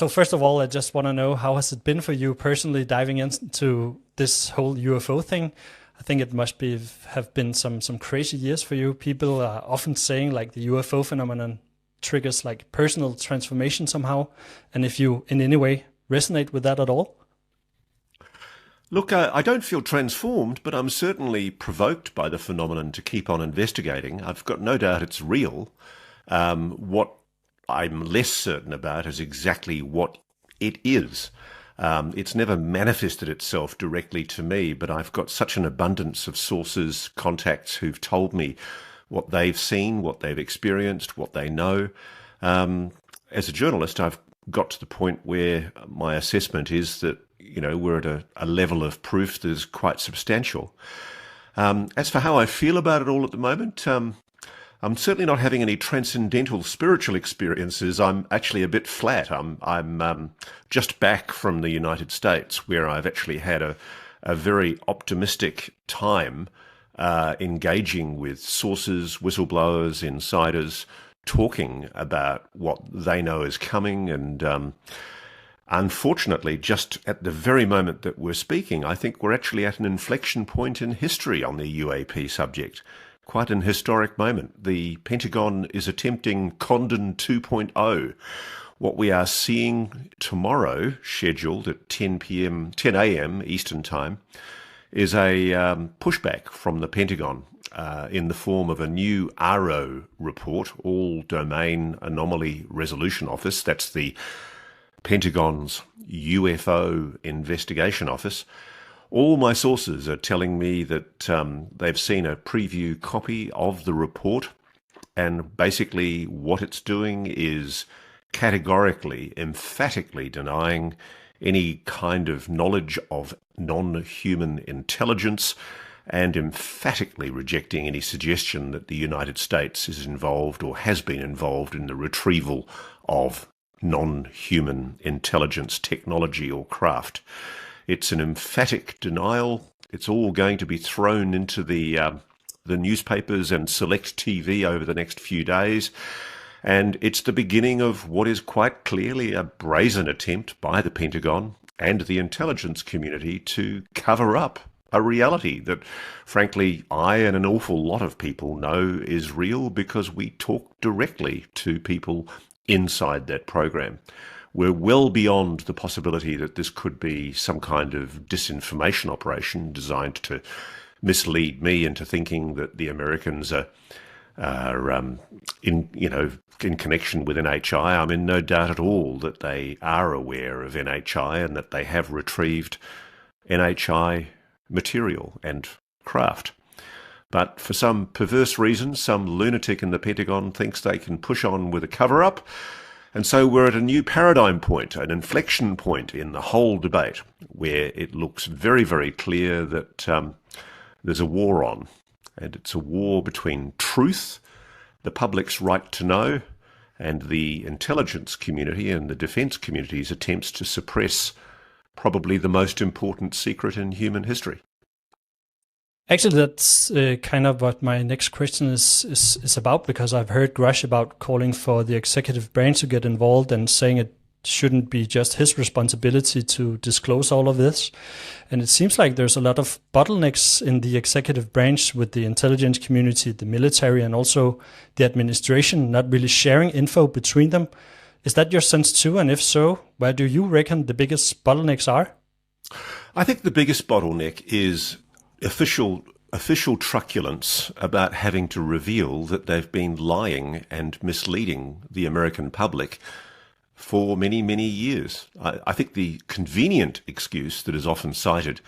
So first of all, I just want to know, how has it been for you personally diving into this whole UFO thing? I think it must be have been some crazy years for you. People are often saying like the UFO phenomenon triggers like personal transformation somehow, and if you in any way resonate with that at all. Look, I don't feel transformed, but I'm certainly provoked by the phenomenon to keep on investigating. I've got no doubt it's real. What I'm less certain about is exactly what it is. It's never manifested itself directly to me, but I've got such an abundance of sources, contacts who've told me what they've seen, what they've experienced, what they know. As a journalist, I've got to the point where my assessment is that, we're at a level of proof that is quite substantial. As for how I feel about it all at the moment, I'm certainly not having any transcendental spiritual experiences. I'm actually a bit flat. I'm just back from the United States, where I've actually had a very optimistic time engaging with sources, whistleblowers, insiders, talking about what they know is coming. And unfortunately, just at the very moment that we're speaking, I think we're actually at an inflection point in history on the UAP subject. Quite an historic moment. The Pentagon is attempting Condon 2.0. What we are seeing tomorrow, scheduled at 10 a.m. Eastern Time, is a pushback from the Pentagon in the form of a new AARO report, All Domain Anomaly Resolution Office. That's the Pentagon's UFO investigation office. All my sources are telling me that they've seen a preview copy of the report, and basically what it's doing is categorically, emphatically denying any kind of knowledge of non-human intelligence and emphatically rejecting any suggestion that the United States is involved or has been involved in the retrieval of non-human intelligence technology or craft. It's an emphatic denial. It's all going to be thrown into the newspapers and select TV over the next few days. And it's the beginning of what is quite clearly a brazen attempt by the Pentagon and the intelligence community to cover up a reality that, frankly, I and an awful lot of people know is real because we talk directly to people inside that program. We're well beyond the possibility that this could be some kind of disinformation operation designed to mislead me into thinking that the Americans are in connection with NHI. I'm in no doubt at all that they are aware of NHI and that they have retrieved NHI material and craft. But for some perverse reason, some lunatic in the Pentagon thinks they can push on with a cover-up. And so we're at a new paradigm point, an inflection point in the whole debate, where it looks very, very clear that there's a war on. And it's a war between truth, the public's right to know, and the intelligence community and the defense community's attempts to suppress probably the most important secret in human history. Actually, that's kind of what my next question is about, because I've heard Grush about calling for the executive branch to get involved and saying it shouldn't be just his responsibility to disclose all of this. And it seems like there's a lot of bottlenecks in the executive branch with the intelligence community, the military, and also the administration not really sharing info between them. Is that your sense too? And if so, where do you reckon the biggest bottlenecks are? I think the biggest bottleneck is official truculence about having to reveal that they've been lying and misleading the American public for many, many years. I think the convenient excuse that is often cited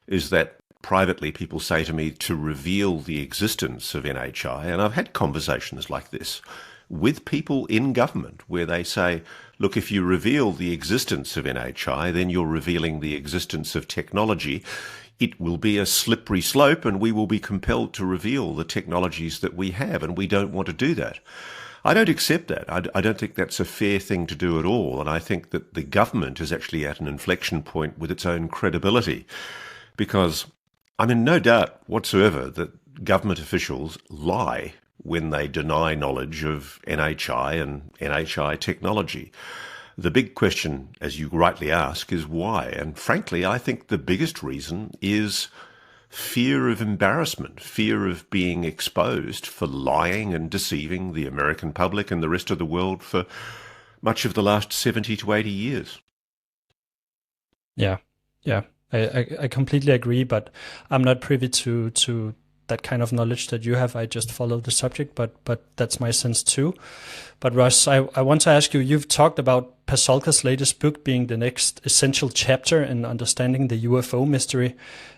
is that privately people say to me to reveal the existence of NHI, and I've had conversations like this with people in government where they say, look, if you reveal the existence of NHI, then you're revealing the existence of technology. It will be a slippery slope and we will be compelled to reveal the technologies that we have, and we don't want to do that. I don't accept that. I don't think that's a fair thing to do at all, and I think that the government is actually at an inflection point with its own credibility, because I'm in no doubt whatsoever that government officials lie when they deny knowledge of NHI and NHI technology. The big question, as you rightly ask, is why? And frankly, I think the biggest reason is fear of embarrassment, fear of being exposed for lying and deceiving the American public and the rest of the world for much of the last 70 to 80 years. Yeah, yeah, I completely agree, but I'm not privy to that kind of knowledge that you have. I just follow the subject, but that's my sense too. But Ross, I want to ask you, you've talked about Pasulka's latest book being the next essential chapter in understanding the UFO mystery.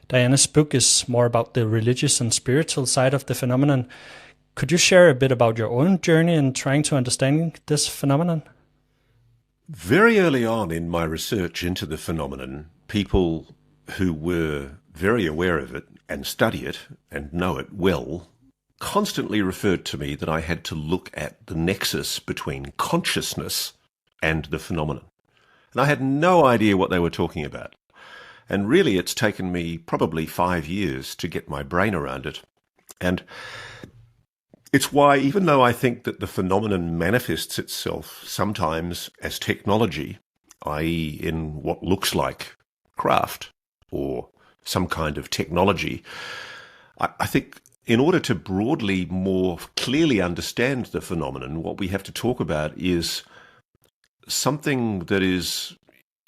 Diana's book is more about the religious and spiritual side of the phenomenon. Could you share a bit about your own journey in trying to understand this phenomenon? Very early on in my research into the phenomenon, people who were very aware of it and study it and know it well constantly referred to me that I had to look at the nexus between consciousness and the phenomenon. And I had no idea what they were talking about. And really, it's taken me probably 5 years to get my brain around it. And it's why, even though I think that the phenomenon manifests itself sometimes as technology, i.e. in what looks like craft or some kind of technology, I think in order to broadly, more clearly understand the phenomenon, what we have to talk about is something that is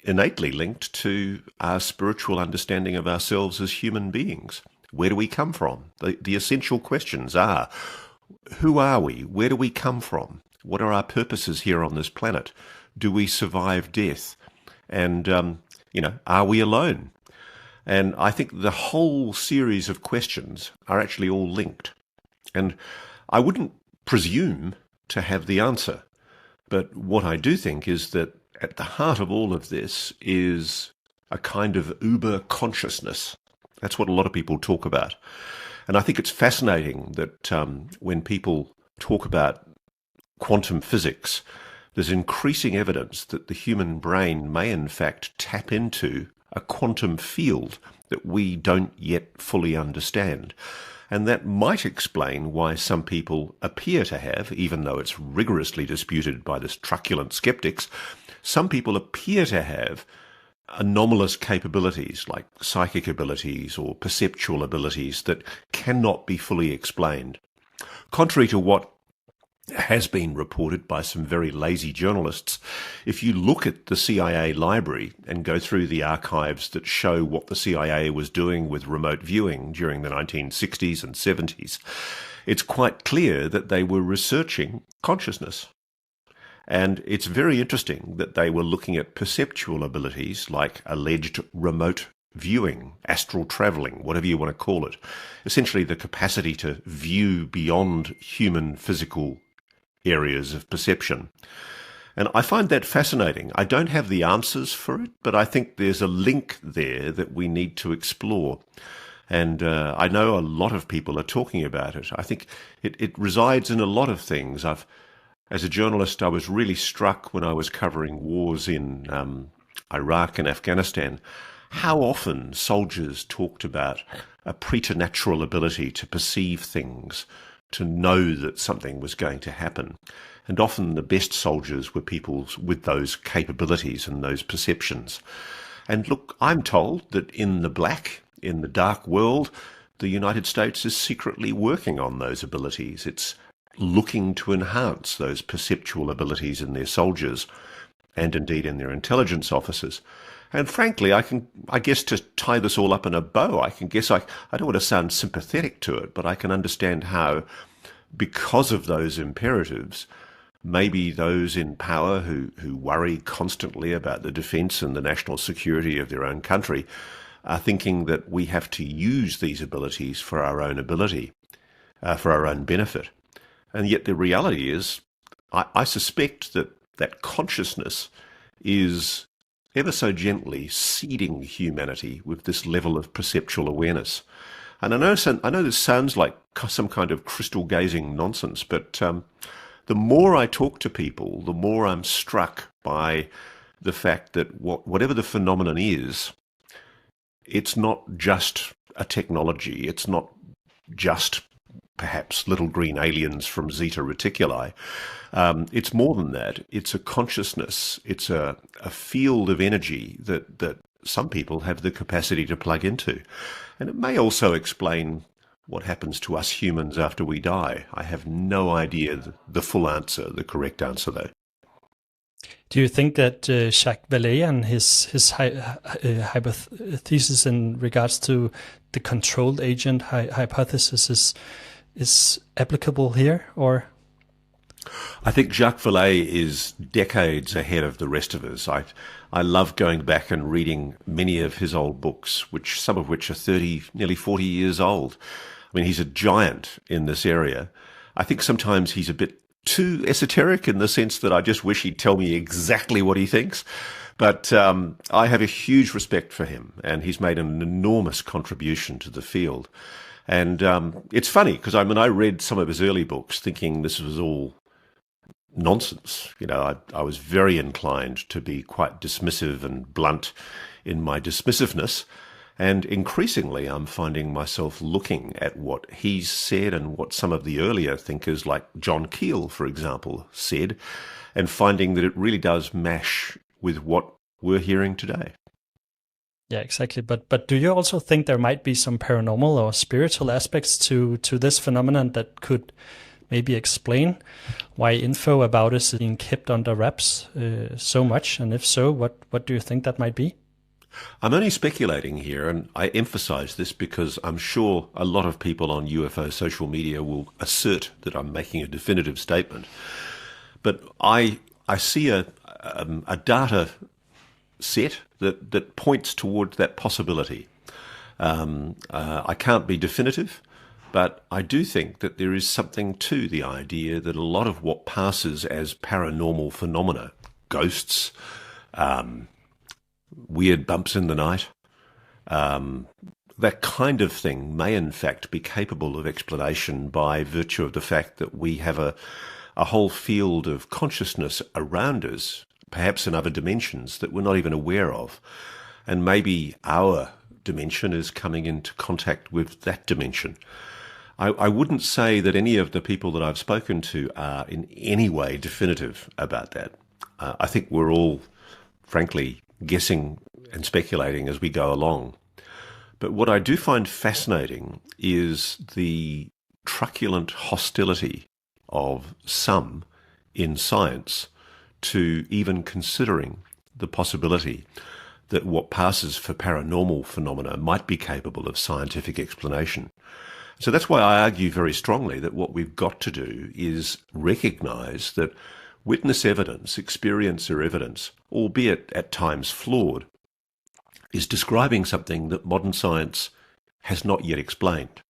innately linked to our spiritual understanding of ourselves as human beings. Where do we come from? The essential questions are, who are we? Where do we come from? What are our purposes here on this planet? Do we survive death? And, are we alone? And I think the whole series of questions are actually all linked. And I wouldn't presume to have the answer. But what I do think is that at the heart of all of this is a kind of uber consciousness. That's what a lot of people talk about. And I think it's fascinating that when people talk about quantum physics, there's increasing evidence that the human brain may in fact tap into a quantum field that we don't yet fully understand. And that might explain why some people appear to have, even though it's rigorously disputed by the truculent skeptics, some people appear to have anomalous capabilities like psychic abilities or perceptual abilities that cannot be fully explained. Contrary to what has been reported by some very lazy journalists, if you look at the CIA library and go through the archives that show what the CIA was doing with remote viewing during the 1960s and 70s, it's quite clear that they were researching consciousness. And it's very interesting that they were looking at perceptual abilities like alleged remote viewing, astral travelling, whatever you want to call it. Essentially the capacity to view beyond human physical areas of perception. And I find that fascinating. I don't have the answers for it, but I think there's a link there that we need to explore. And I know a lot of people are talking about it. I think it resides in a lot of things. As a journalist, I was really struck when I was covering wars in Iraq and Afghanistan, how often soldiers talked about a preternatural ability to perceive things, to know that something was going to happen. And often the best soldiers were people with those capabilities and those perceptions. And look, I'm told that in the dark world, the United States is secretly working on those abilities. It's looking to enhance those perceptual abilities in their soldiers and indeed in their intelligence officers. And frankly, I guess to tie this all up in a bow, I don't want to sound sympathetic to it, but I can understand how, because of those imperatives, maybe those in power who worry constantly about the defence and the national security of their own country are thinking that we have to use these abilities for our own for our own benefit. And yet the reality is, I suspect that consciousness is ever so gently seeding humanity with this level of perceptual awareness. And I know this sounds like some kind of crystal gazing nonsense, but the more I talk to people, the more I'm struck by the fact that whatever the phenomenon is, it's not just a technology. It's not just perhaps little green aliens from Zeta Reticuli. It's more than that. It's a consciousness. It's a field of energy that some people have the capacity to plug into. And it may also explain what happens to us humans after we die. I have no idea the full answer, the correct answer, though. Do you think that Jacques Vallée and his hypothesis in regards to the controlled agent hypothesis is applicable here, or? I think Jacques Vallée is decades ahead of the rest of us. I love going back and reading many of his old books, some of which are nearly 40 years old. I mean, he's a giant in this area. I think sometimes he's a bit too esoteric in the sense that I just wish he'd tell me exactly what he thinks. But I have a huge respect for him, and he's made an enormous contribution to the field. And it's funny because I read some of his early books thinking this was all nonsense. You know, I was very inclined to be quite dismissive and blunt in my dismissiveness. And increasingly, I'm finding myself looking at what he's said and what some of the earlier thinkers like John Keel, for example, said, and finding that it really does mash with what we're hearing today. Yeah, exactly. But do you also think there might be some paranormal or spiritual aspects to this phenomenon that could maybe explain why info about it is being kept under wraps so much? And if so, what do you think that might be? I'm only speculating here, and I emphasize this because I'm sure a lot of people on UFO social media will assert that I'm making a definitive statement. But I see a data set that points towards that possibility. I can't be definitive, but I do think that there is something to the idea that a lot of what passes as paranormal phenomena, ghosts, weird bumps in the night, that kind of thing may in fact be capable of explanation by virtue of the fact that we have a whole field of consciousness around us, perhaps in other dimensions that we're not even aware of. And maybe our dimension is coming into contact with that dimension. I wouldn't say that any of the people that I've spoken to are in any way definitive about that. I think we're all, frankly, guessing and speculating as we go along. But what I do find fascinating is the truculent hostility of some in science to even considering the possibility that what passes for paranormal phenomena might be capable of scientific explanation. So that's why I argue very strongly that what we've got to do is recognize that witness evidence, experiencer evidence, albeit at times flawed, is describing something that modern science has not yet explained.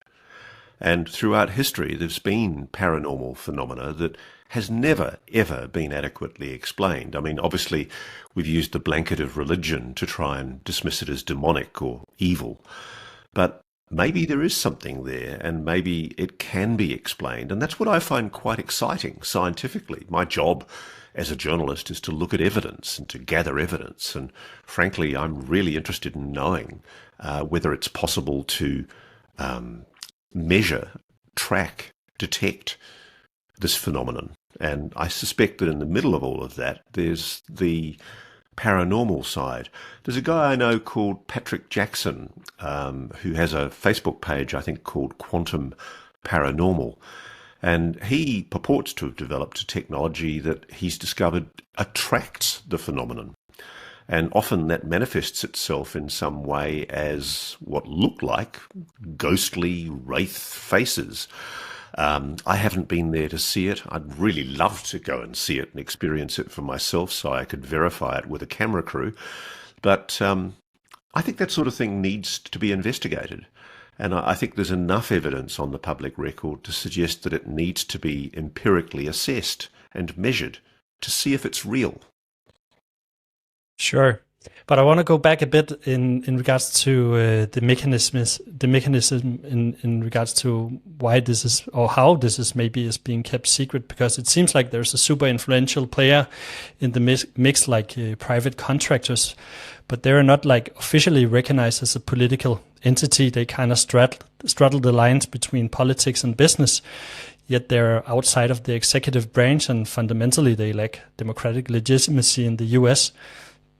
And throughout history, there's been paranormal phenomena that has never, ever been adequately explained. I mean, obviously, we've used the blanket of religion to try and dismiss it as demonic or evil. But maybe there is something there, and maybe it can be explained. And that's what I find quite exciting scientifically. My job as a journalist is to look at evidence and to gather evidence. And frankly, I'm really interested in knowing whether it's possible to measure, track, detect this phenomenon. And I suspect that in the middle of all of that, there's the paranormal side. There's a guy I know called Patrick Jackson, who has a Facebook page, I think, called Quantum Paranormal. And he purports to have developed a technology that he's discovered attracts the phenomenon. And often that manifests itself in some way as what look like ghostly wraith faces. I haven't been there to see it. I'd really love to go and see it and experience it for myself so I could verify it with a camera crew. But I think that sort of thing needs to be investigated. And I think there's enough evidence on the public record to suggest that it needs to be empirically assessed and measured to see if it's real. Sure. But I want to go back a bit in regards to the mechanism in regards to why this is, or how this is maybe is being kept secret, because it seems like there's a super influential player in the mix like private contractors, but they're not like officially recognized as a political entity. They kind of straddle the lines between politics and business, yet they're outside of the executive branch, and fundamentally they lack democratic legitimacy in the US.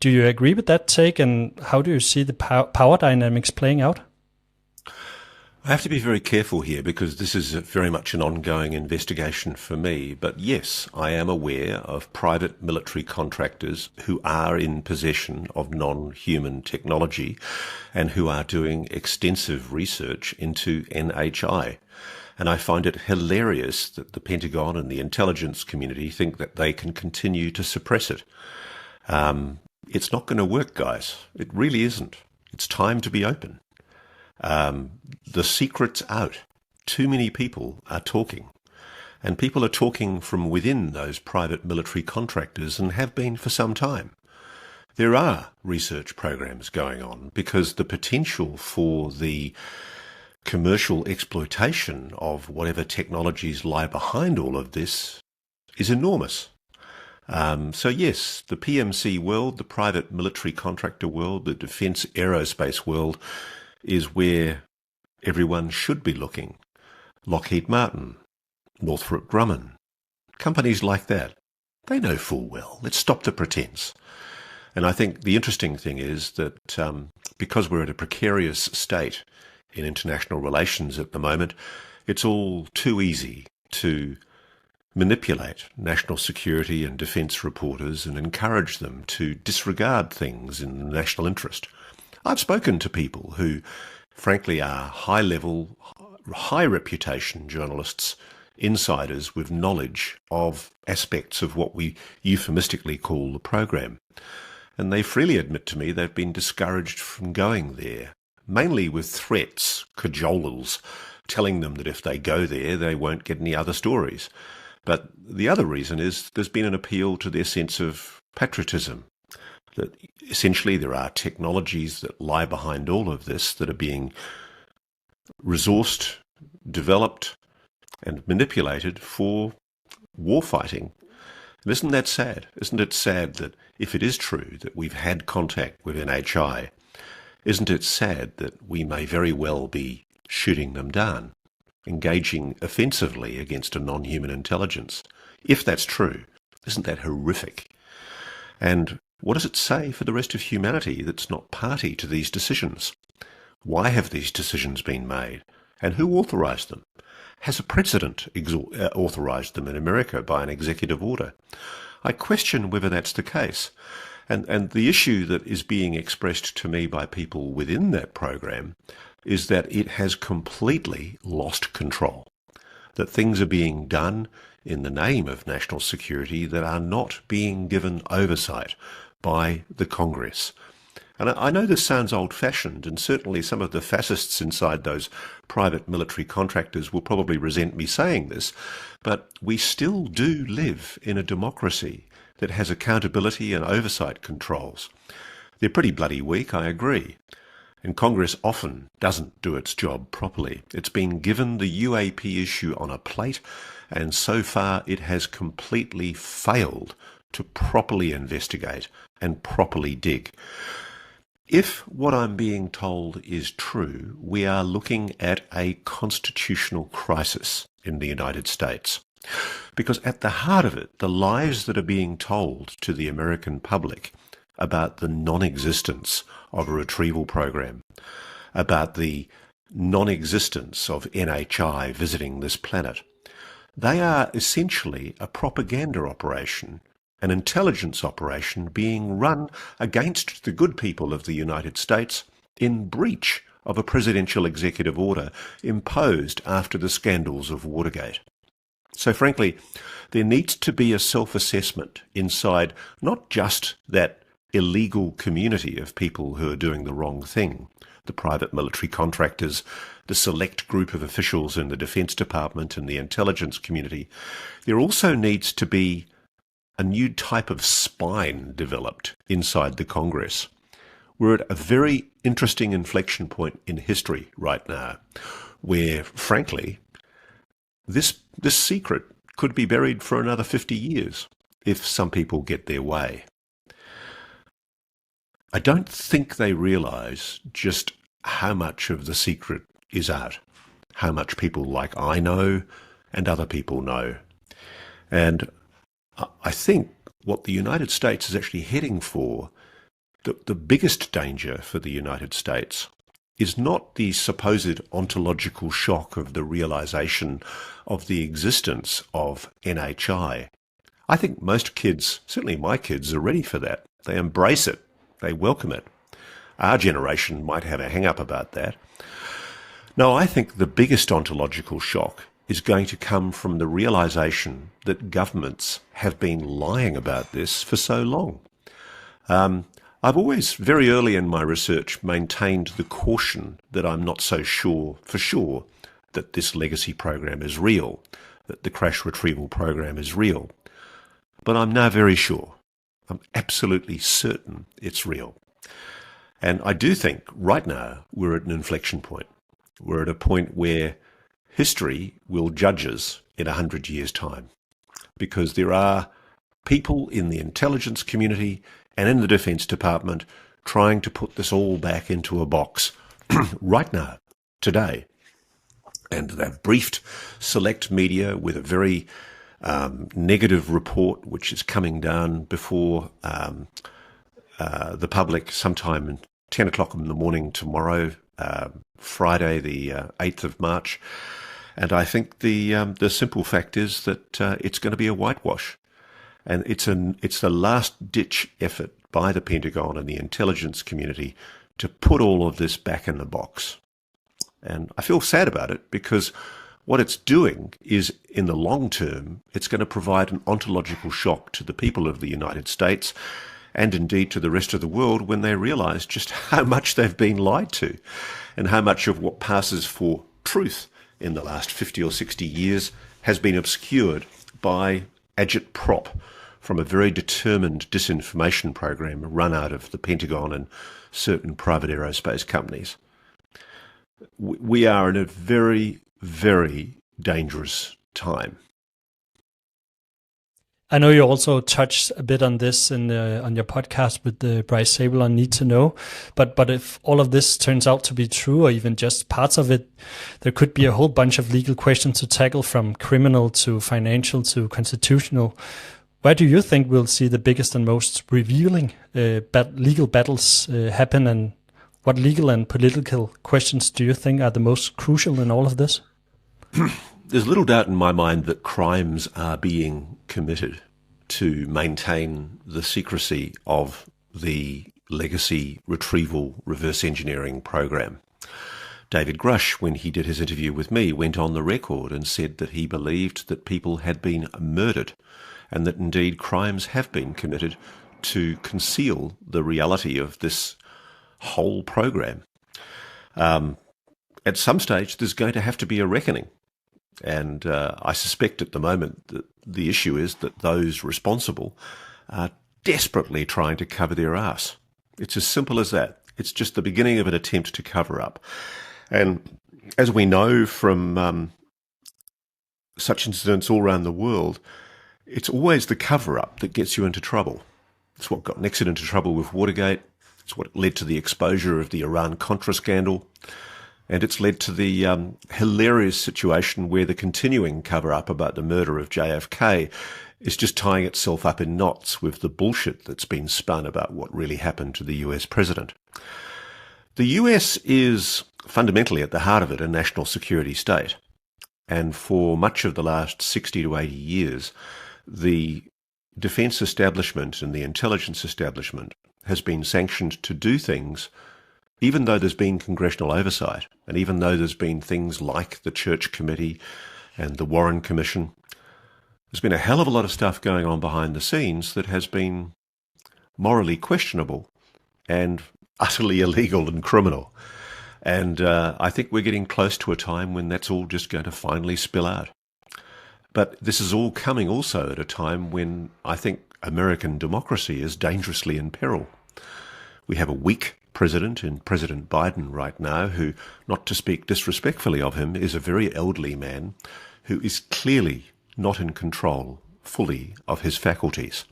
Do you agree with that take, and how do you see the power dynamics playing out? I have to be very careful here because this is very much an ongoing investigation for me. But yes, I am aware of private military contractors who are in possession of non-human technology and who are doing extensive research into NHI. And I find it hilarious that the Pentagon and the intelligence community think that they can continue to suppress it. It's not going to work, guys. It really isn't. It's time to be open. The secret's out. Too many people are talking. And people are talking from within those private military contractors and have been for some time. There are research programs going on because the potential for the commercial exploitation of whatever technologies lie behind all of this is enormous. So yes, the PMC world, the private military contractor world, the defence aerospace world is where everyone should be looking. Lockheed Martin, Northrop Grumman, companies like that, they know full well. Let's stop the pretense. And I think the interesting thing is that because we're at a precarious state in international relations at the moment, it's all too easy to manipulate national security and defence reporters and encourage them to disregard things in the national interest. I've spoken to people who, frankly, are high-level, high-reputation journalists, insiders with knowledge of aspects of what we euphemistically call the program. And they freely admit to me they've been discouraged from going there, mainly with threats, cajoles, telling them that if they go there, they won't get any other stories. But the other reason is there's been an appeal to their sense of patriotism, that essentially there are technologies that lie behind all of this that are being resourced, developed, and manipulated for warfighting. And isn't that sad? Isn't it sad that if it is true that we've had contact with NHI, isn't it sad that we may very well be shooting them down, engaging offensively against a non-human intelligence? If that's true, isn't that horrific? And what does it say for the rest of humanity that's not party to these decisions? Why have these decisions been made? And who authorised them? Has a president authorised them in America by an executive order? I question whether that's the case. And the issue that is being expressed to me by people within that program is that it has completely lost control, that things are being done in the name of national security that are not being given oversight by the Congress. And I know this sounds old-fashioned, and certainly some of the fascists inside those private military contractors will probably resent me saying this, but we still do live in a democracy that has accountability and oversight controls. They're pretty bloody weak, I agree. And Congress often doesn't do its job properly. It's been given the UAP issue on a plate, and so far it has completely failed to properly investigate and properly dig. If what I'm being told is true, we are looking at a constitutional crisis in the United States. Because at the heart of it, the lies that are being told to the American public about the non-existence of a retrieval program, about the non-existence of NHI visiting this planet, they are essentially a propaganda operation, an intelligence operation being run against the good people of the United States in breach of a presidential executive order imposed after the scandals of Watergate. So frankly, there needs to be a self-assessment inside not just that illegal community of people who are doing the wrong thing, the private military contractors, the select group of officials in the Defense Department and the intelligence community. There also needs to be a new type of spine developed inside the Congress. We're at a very interesting inflection point in history right now, where, frankly, this secret could be buried for another 50 years if some people get their way. I don't think they realise just how much of the secret is out, how much people like I know and other people know. And I think what the United States is actually heading for, the biggest danger for the United States, is not the supposed ontological shock of the realization of the existence of NHI. I think most kids, certainly my kids, are ready for that. They embrace it. They welcome it. Our generation might have a hang-up about that. No, I think the biggest ontological shock is going to come from the realization that governments have been lying about this for so long. I've always, very early in my research, maintained the caution that I'm not so sure for sure that this legacy program is real, that the crash retrieval program is real. But I'm now very sure. I'm absolutely certain it's real. And I do think right now we're at an inflection point. We're at a point where history will judge us in 100 years' time, because there are people in the intelligence community and in the Defence Department trying to put this all back into a box right now, today. And they've briefed select media with a very negative report, which is coming down before the public sometime at 10 o'clock in the morning tomorrow, Friday the 8th of March. And I think the simple fact is that it's going to be a whitewash. And it's the last-ditch effort by the Pentagon and the intelligence community to put all of this back in the box. And I feel sad about it, because what it's doing is, in the long term, it's going to provide an ontological shock to the people of the United States and indeed to the rest of the world when they realize just how much they've been lied to and how much of what passes for truth in the last 50 or 60 years has been obscured by agitprop from a very determined disinformation program run out of the Pentagon and certain private aerospace companies. We are in a very, very dangerous time. I know you also touched a bit on this on your podcast with Bryce Sable on Need to Know, but if all of this turns out to be true, or even just parts of it, there could be a whole bunch of legal questions to tackle, from criminal to financial to constitutional. Where do you think we'll see the biggest and most revealing legal battles happen, and what legal and political questions do you think are the most crucial in all of this? There's little doubt in my mind that crimes are being committed to maintain the secrecy of the legacy retrieval reverse engineering program. David Grush, when he did his interview with me, went on the record and said that he believed that people had been murdered, and that indeed crimes have been committed to conceal the reality of this whole program. At some stage, there's going to have to be a reckoning. And I suspect at the moment that the issue is that those responsible are desperately trying to cover their ass. It's as simple as that. It's just the beginning of an attempt to cover up. And as we know from such incidents all around the world, it's always the cover-up that gets you into trouble. It's what got Nixon into trouble with Watergate. It's what led to the exposure of the Iran-Contra scandal. And it's led to the hilarious situation where the continuing cover-up about the murder of JFK is just tying itself up in knots with the bullshit that's been spun about what really happened to the US president. The US is fundamentally at the heart of it a national security state. And for much of the last 60 to 80 years, the defence establishment and the intelligence establishment has been sanctioned to do things even though there's been congressional oversight, and even though there's been things like the Church Committee and the Warren Commission. There's been a hell of a lot of stuff going on behind the scenes that has been morally questionable and utterly illegal and criminal. And I think we're getting close to a time when that's all just going to finally spill out. But this is all coming also at a time when I think American democracy is dangerously in peril. We have a weak president in President Biden right now, who, not to speak disrespectfully of him, is a very elderly man who is clearly not in control fully of his faculties.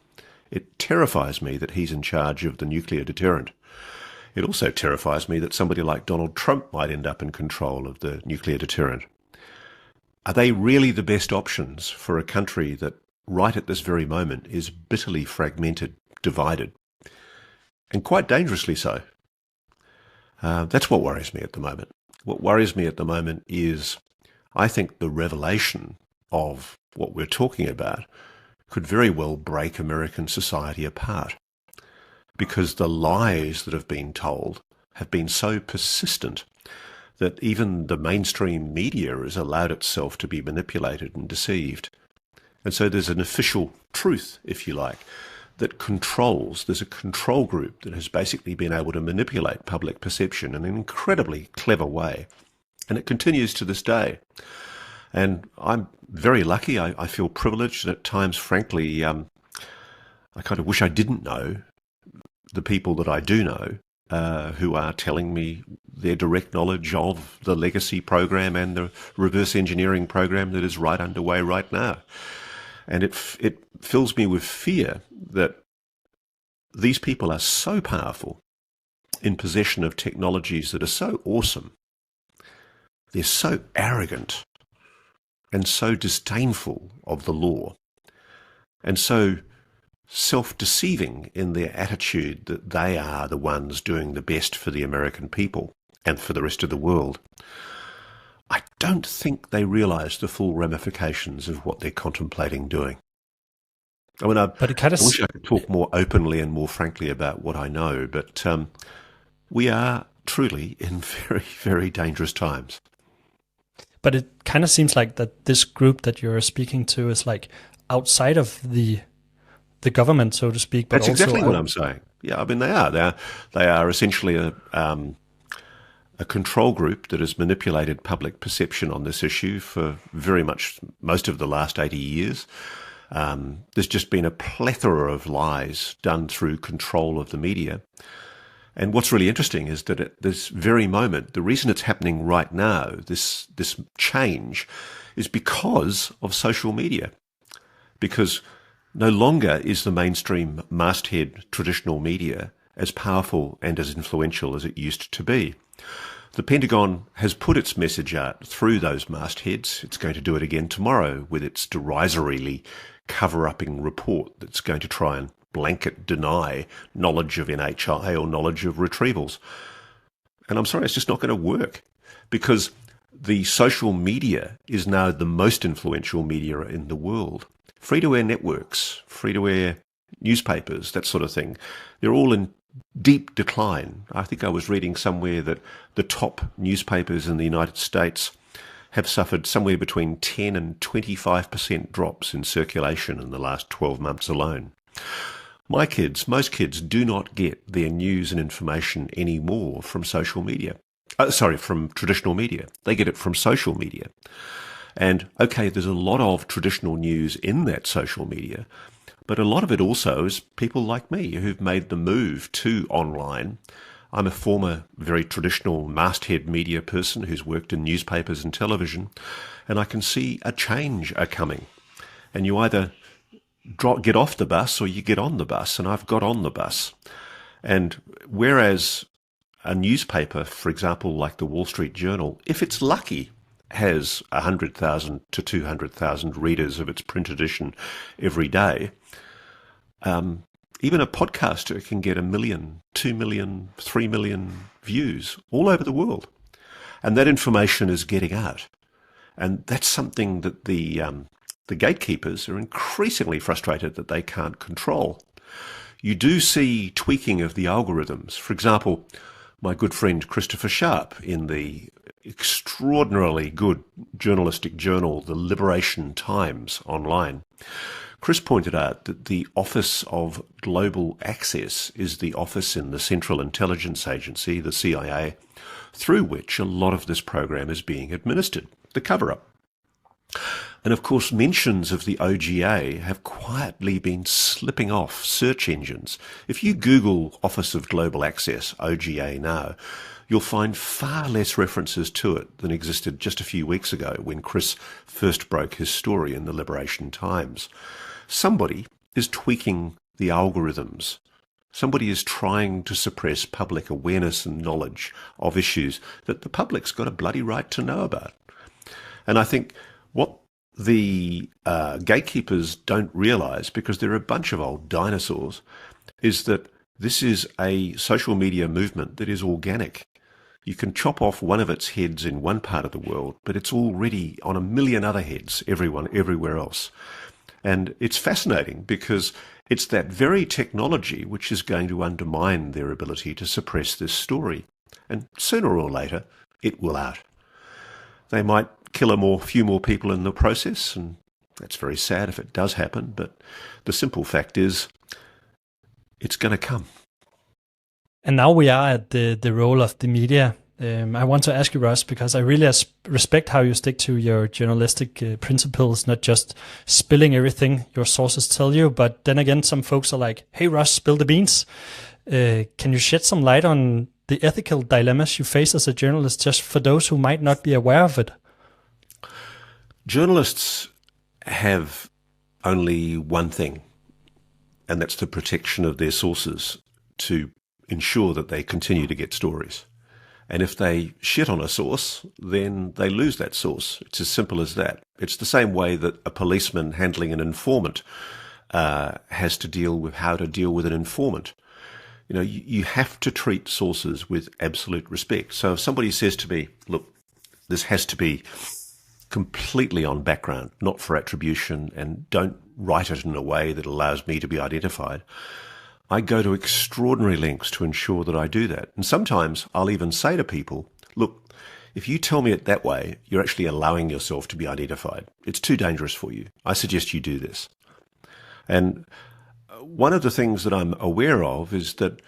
It terrifies me that he's in charge of the nuclear deterrent. It also terrifies me that somebody like Donald Trump might end up in control of the nuclear deterrent. Are they really the best options for a country that right at this very moment is bitterly fragmented, divided, and quite dangerously so? That's what worries me at the moment. What worries me at the moment is, I think the revelation of what we're talking about could very well break American society apart, because the lies that have been told have been so persistent that even the mainstream media has allowed itself to be manipulated and deceived. And so there's an official truth, if you like, that controls. There's a control group that has basically been able to manipulate public perception in an incredibly clever way. And it continues to this day. And I'm very lucky. I feel privileged. And at times, frankly, I kind of wish I didn't know the people that I do know who are telling me their direct knowledge of the legacy program and the reverse engineering program that is right underway right now. And it fills me with fear that these people are so powerful, in possession of technologies that are so awesome, they're so arrogant and so disdainful of the law, and so self-deceiving in their attitude that they are the ones doing the best for the American people and for the rest of the world. I don't think they realise the full ramifications of what they're contemplating doing. I mean, I wish I could talk more openly and more frankly about what I know, but we are truly in very, very dangerous times. But it kind of seems like that this group that you're speaking to is like outside of the government, so to speak. But that's also exactly what I'm saying. Yeah, I mean, they are essentially a control group that has manipulated public perception on this issue for very much most of the last 80 years. There's just been a plethora of lies done through control of the media. And what's really interesting is that at this very moment, the reason it's happening right now, this change, is because of social media. Because no longer is the mainstream masthead traditional media as powerful and as influential as it used to be. The Pentagon has put its message out through those mastheads. It's going to do it again tomorrow with its derisorily cover-upping report that's going to try and blanket deny knowledge of NHI or knowledge of retrievals. And I'm sorry, it's just not going to work, because the social media is now the most influential media in the world. Free-to-air networks, free-to-air newspapers, that sort of thing, they're all in deep decline. I think I was reading somewhere that the top newspapers in the United States have suffered somewhere between 10 and 25% drops in circulation in the last 12 months alone. Most kids do not get their news and information anymore from social media. From traditional media. They get it from social media. And okay, there's a lot of traditional news in that social media, but a lot of it also is people like me who've made the move to online. I'm a former very traditional masthead media person who's worked in newspapers and television, and I can see a change coming. And you either get off the bus or you get on the bus, and I've got on the bus. And whereas a newspaper, for example, like the Wall Street Journal, if it's lucky, has 100,000 to 200,000 readers of its print edition every day, even a podcaster can get 1 million, 2 million, 3 million views all over the world. And that information is getting out. And that's something that the gatekeepers are increasingly frustrated that they can't control. You do see tweaking of the algorithms. For example, my good friend Christopher Sharp in the extraordinarily good journalistic journal, The Liberation Times Online, Chris pointed out that the Office of Global Access is the office in the Central Intelligence Agency, the CIA, through which a lot of this program is being administered, the cover-up. And of course, mentions of the OGA have quietly been slipping off search engines. If you Google Office of Global Access, OGA now, you'll find far less references to it than existed just a few weeks ago when Chris first broke his story in the Liberation Times. Somebody is tweaking the algorithms Somebody is trying to suppress public awareness and knowledge of issues that the public's got a bloody right to know about. And I think what the gatekeepers don't realise, because they're a bunch of old dinosaurs, is that this is a social media movement that is organic. You can chop off one of its heads in one part of the world, but it's already on a million other heads, everywhere else. And it's fascinating because it's that very technology which is going to undermine their ability to suppress this story. And sooner or later, it will out. They might kill a few more people in the process, and that's very sad if it does happen, but the simple fact is, it's going to come. And now we are at the role of the media. I want to ask you, Ross, because I really respect how you stick to your journalistic principles, not just spilling everything your sources tell you, but then again, some folks are like, hey, Ross, spill the beans. Can you shed some light on the ethical dilemmas you face as a journalist, just for those who might not be aware of it? Journalists have only one thing, and that's the protection of their sources to ensure that they continue to get stories. And if they shit on a source, then they lose that source. It's as simple as that. It's the same way that a policeman handling an informant has to deal with how to deal with an informant. You know, you have to treat sources with absolute respect. So if somebody says to me, look, this has to be completely on background, not for attribution, and don't write it in a way that allows me to be identified, I go to extraordinary lengths to ensure that I do that. And sometimes I'll even say to people, look, if you tell me it that way, you're actually allowing yourself to be identified. It's too dangerous for you. I suggest you do this. And one of the things that I'm aware of is that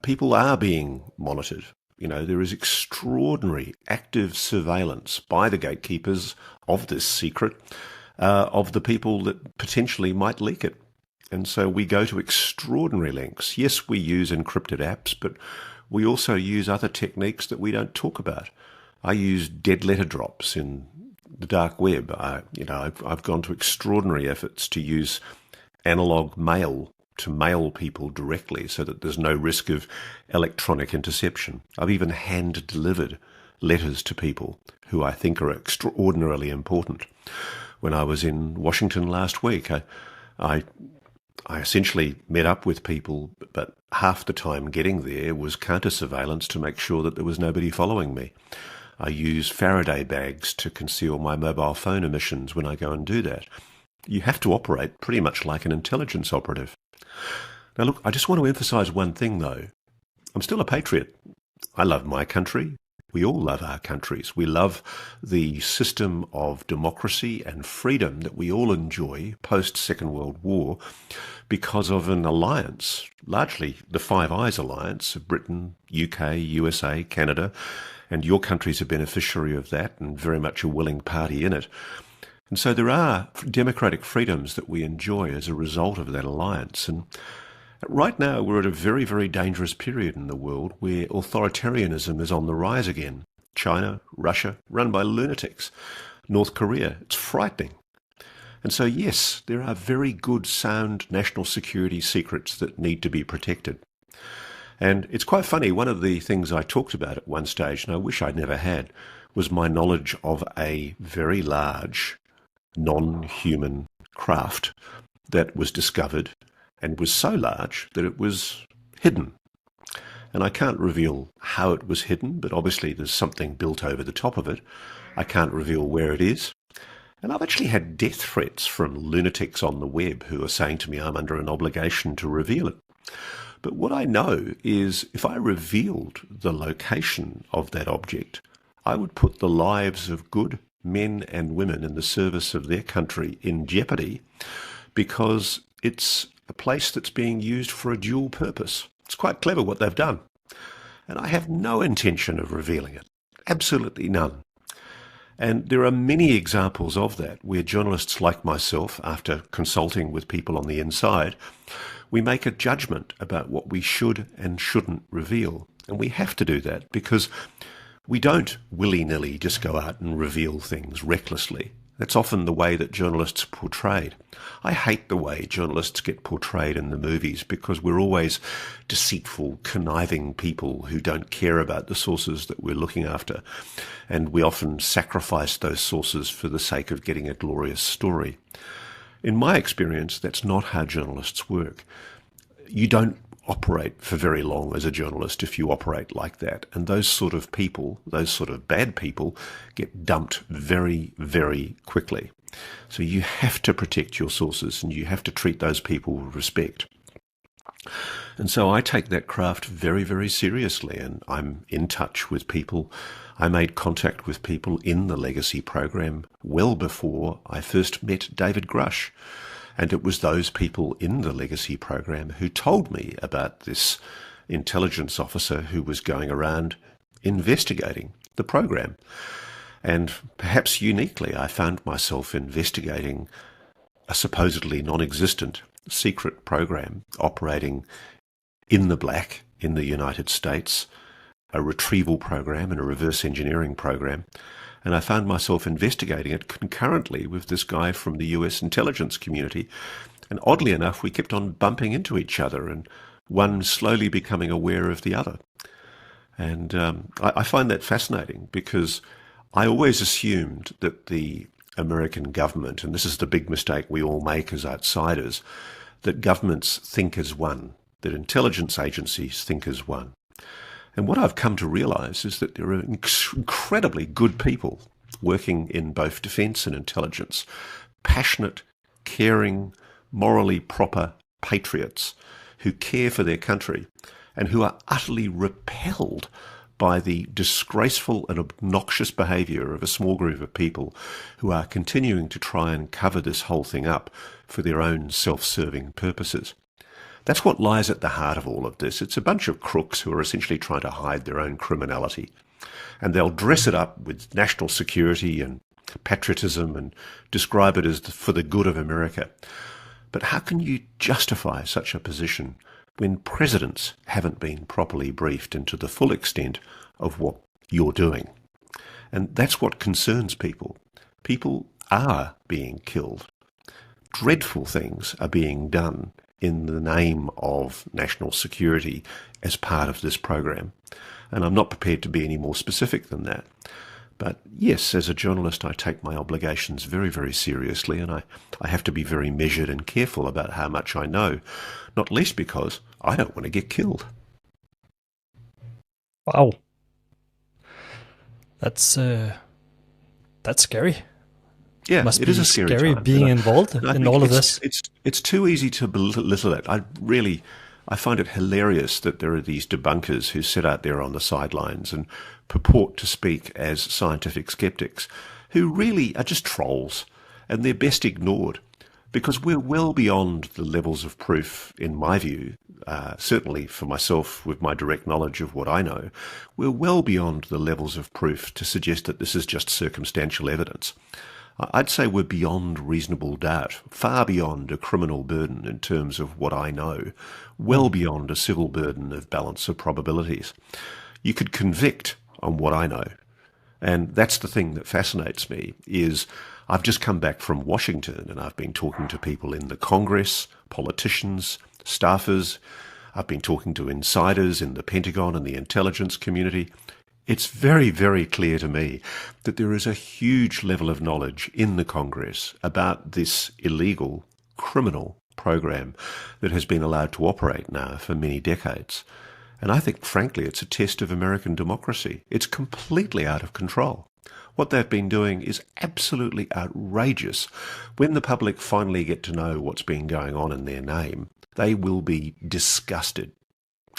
people are being monitored. You know, there is extraordinary active surveillance by the gatekeepers of this secret, of the people that potentially might leak it. And so we go to extraordinary lengths. Yes, we use encrypted apps, but we also use other techniques that we don't talk about. I use dead letter drops in the dark web. I've gone to extraordinary efforts to use analog mail to mail people directly so that there's no risk of electronic interception. I've even hand-delivered letters to people who I think are extraordinarily important. When I was in Washington last week, I essentially met up with people, but half the time getting there was counter-surveillance to make sure that there was nobody following me. I use Faraday bags to conceal my mobile phone emissions when I go and do that. You have to operate pretty much like an intelligence operative. Now look, I just want to emphasize one thing though. I'm still a patriot. I love my country. We all love our countries. We love the system of democracy and freedom that we all enjoy post-Second World War because of an alliance, largely the Five Eyes alliance of Britain, UK, USA, Canada, and your country's a beneficiary of that and very much a willing party in it. And so there are democratic freedoms that we enjoy as a result of that alliance. And right now, we're at a very, very dangerous period in the world where authoritarianism is on the rise again. China, Russia, run by lunatics. North Korea, it's frightening. And so, yes, there are very good, sound national security secrets that need to be protected. And it's quite funny, one of the things I talked about at one stage, and I wish I'd never had, was my knowledge of a very large non-human craft that was discovered and was so large that it was hidden. And I can't reveal how it was hidden, but obviously there's something built over the top of it. I can't reveal where it is. And I've actually had death threats from lunatics on the web who are saying to me I'm under an obligation to reveal it. But what I know is if I revealed the location of that object, I would put the lives of good men and women in the service of their country in jeopardy because it's a place that's being used for a dual purpose. It's quite clever what they've done. And I have no intention of revealing it. Absolutely none. And there are many examples of that where journalists like myself, after consulting with people on the inside, we make a judgment about what we should and shouldn't reveal. And we have to do that because we don't willy-nilly just go out and reveal things recklessly. That's often the way that journalists are portrayed. I hate the way journalists get portrayed in the movies because we're always deceitful, conniving people who don't care about the sources that we're looking after. And we often sacrifice those sources for the sake of getting a glorious story. In my experience, that's not how journalists work. You don't operate for very long as a journalist if you operate like that. And those sort of people, those sort of bad people, get dumped very, very quickly. So you have to protect your sources and you have to treat those people with respect. And so I take that craft very, very seriously, and I'm in touch with people. I made contact with people in the Legacy program well before I first met David Grush. And it was those people in the Legacy program who told me about this intelligence officer who was going around investigating the program. And perhaps uniquely, I found myself investigating a supposedly non-existent secret program operating in the black in the United States, a retrieval program and a reverse engineering program. And I found myself investigating it concurrently with this guy from the US intelligence community. And oddly enough, we kept on bumping into each other and one slowly becoming aware of the other. And I find that fascinating because I always assumed that the American government, and this is the big mistake we all make as outsiders, that governments think as one, that intelligence agencies think as one. And what I've come to realise is that there are incredibly good people working in both defence and intelligence, passionate, caring, morally proper patriots who care for their country and who are utterly repelled by the disgraceful and obnoxious behaviour of a small group of people who are continuing to try and cover this whole thing up for their own self-serving purposes. That's what lies at the heart of all of this. It's a bunch of crooks who are essentially trying to hide their own criminality. And they'll dress it up with national security and patriotism and describe it as for the good of America. But how can you justify such a position when presidents haven't been properly briefed into the full extent of what you're doing? And that's what concerns people. People are being killed. Dreadful things are being done in the name of national security as part of this program. And I'm not prepared to be any more specific than that. But yes, as a journalist, I take my obligations very, very seriously, and I have to be very measured and careful about how much I know, not least because I don't want to get killed. Wow. That's scary. Yeah, Must it be is a scary time. being involved in all of this. It's too easy to belittle it. I find it hilarious that there are these debunkers who sit out there on the sidelines and purport to speak as scientific skeptics, who really are just trolls, and they're best ignored, because we're well beyond the levels of proof, in my view, certainly for myself with my direct knowledge of what I know, we're well beyond the levels of proof to suggest that this is just circumstantial evidence. I'd say we're beyond reasonable doubt, far beyond a criminal burden in terms of what I know, well beyond a civil burden of balance of probabilities. You could convict on what I know. And that's the thing that fascinates me, is I've just come back from Washington and I've been talking to people in the Congress, politicians, staffers. I've been talking to insiders in the Pentagon and the intelligence community. It's very, very clear to me that there is a huge level of knowledge in the Congress about this illegal, criminal program that has been allowed to operate now for many decades. And I think, frankly, it's a test of American democracy. It's completely out of control. What they've been doing is absolutely outrageous. When the public finally get to know what's been going on in their name, they will be disgusted.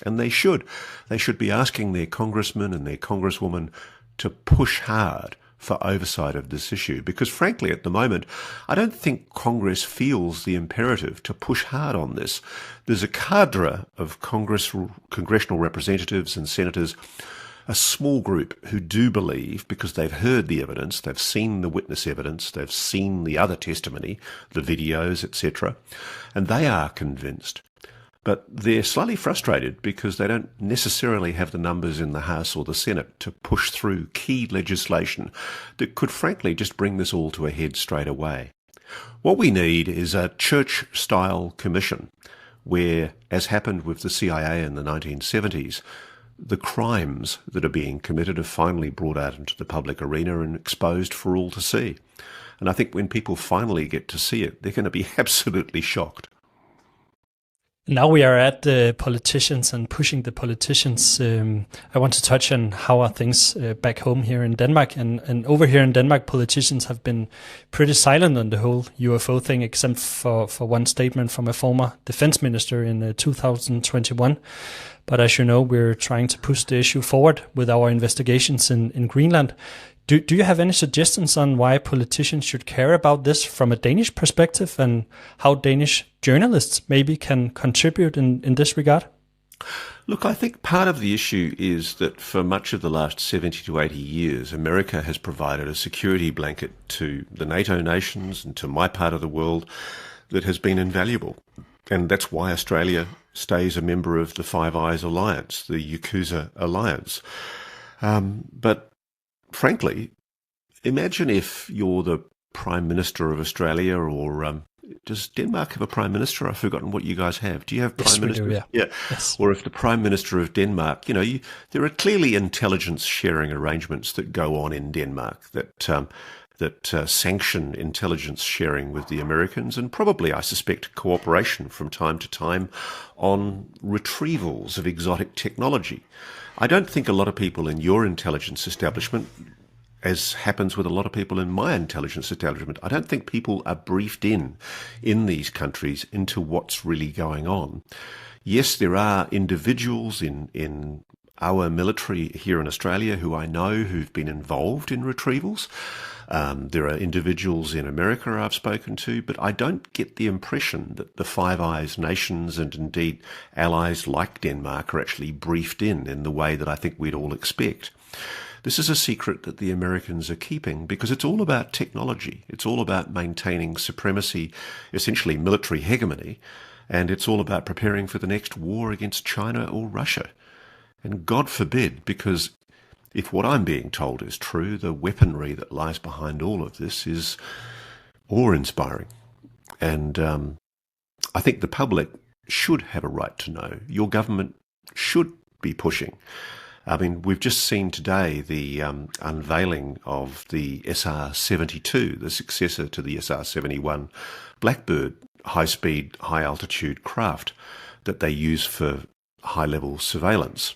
And they should. They should be asking their congressman and their congresswoman to push hard for oversight of this issue. Because frankly, at the moment, I don't think Congress feels the imperative to push hard on this. There's a cadre of congressional representatives and senators, a small group who do believe, because they've heard the evidence, they've seen the witness evidence, they've seen the other testimony, the videos, etc., and they are convinced. But they're slightly frustrated because they don't necessarily have the numbers in the House or the Senate to push through key legislation that could frankly just bring this all to a head straight away. What we need is a church-style commission where, as happened with the CIA in the 1970s, the crimes that are being committed are finally brought out into the public arena and exposed for all to see. And I think when people finally get to see it, they're going to be absolutely shocked. Now we are at the politicians and pushing the politicians. I want to touch on how are things back home here in Denmark. And over here in Denmark, politicians have been pretty silent on the whole UFO thing, except for one statement from a former defense minister in 2021. But as you know, we're trying to push the issue forward with our investigations in Greenland. Do you have any suggestions on why politicians should care about this from a Danish perspective, and how Danish journalists maybe can contribute in this regard? Look, I think part of the issue is that for much of the last 70 to 80 years, America has provided a security blanket to the NATO nations and to my part of the world that has been invaluable. And that's why Australia stays a member of the Five Eyes Alliance, the Yakuza Alliance. But frankly, imagine if you're the Prime Minister of Australia, or does Denmark have a Prime Minister? I've forgotten what you guys have. Do you have Prime Minister? We do, yeah. Yes. Or if the Prime Minister of Denmark, there are clearly intelligence sharing arrangements that go on in Denmark that sanction intelligence sharing with the Americans, and probably, I suspect, cooperation from time to time on retrievals of exotic technology. I don't think a lot of people in your intelligence establishment, as happens with a lot of people in my intelligence establishment, I don't think people are briefed in these countries into what's really going on. Yes, there are individuals in our military here in Australia who I know who've been involved in retrievals. There are individuals in America I've spoken to, but I don't get the impression that the Five Eyes nations and indeed allies like Denmark are actually briefed in the way that I think we'd all expect. This is a secret that the Americans are keeping because it's all about technology. It's all about maintaining supremacy, essentially military hegemony, and it's all about preparing for the next war against China or Russia. And God forbid, because if what I'm being told is true, the weaponry that lies behind all of this is awe-inspiring. And I think the public should have a right to know. Your government should be pushing. I mean, we've just seen today the unveiling of the SR-72, the successor to the SR-71 Blackbird high-speed, high-altitude craft that they use for high-level surveillance.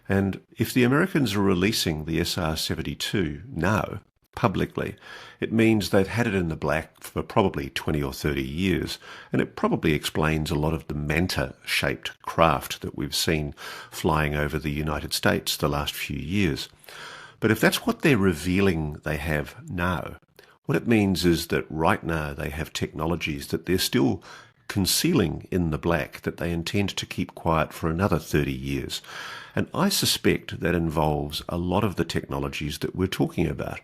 And if the Americans are releasing the SR-72 now, publicly, it means they've had it in the black for probably 20 or 30 years, and it probably explains a lot of the manta-shaped craft that we've seen flying over the United States the last few years. But if that's what they're revealing they have now, what it means is that right now they have technologies that they're still concealing in the black that they intend to keep quiet for another 30 years. And I suspect that involves a lot of the technologies that we're talking about.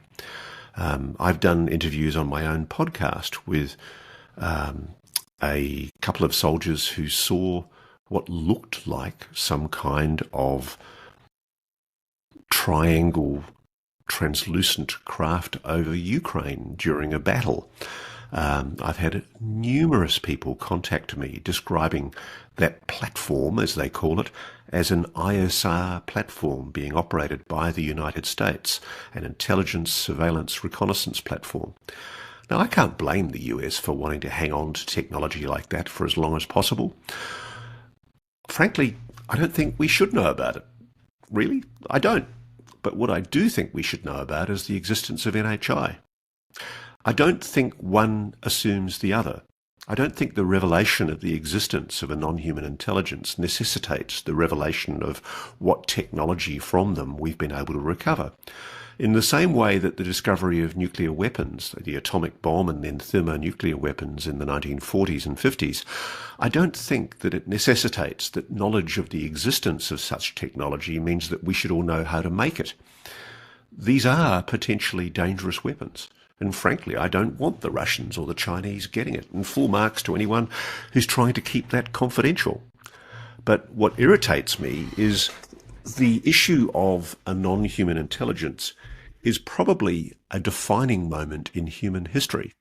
I've done interviews on my own podcast with a couple of soldiers who saw what looked like some kind of triangle translucent craft over Ukraine during a battle. I've had numerous people contact me describing that platform, as they call it, as an ISR platform being operated by the United States, an intelligence, surveillance, reconnaissance platform. Now, I can't blame the US for wanting to hang on to technology like that for as long as possible. Frankly, I don't think we should know about it. Really, I don't. But what I do think we should know about is the existence of NHI. I don't think one assumes the other. I don't think the revelation of the existence of a non-human intelligence necessitates the revelation of what technology from them we've been able to recover. In the same way that the discovery of nuclear weapons, the atomic bomb and then thermonuclear weapons in the 1940s and 50s, I don't think that it necessitates that knowledge of the existence of such technology means that we should all know how to make it. These are potentially dangerous weapons. And frankly, I don't want the Russians or the Chinese getting it. And full marks to anyone who's trying to keep that confidential. But what irritates me is the issue of a non-human intelligence is probably a defining moment in human history.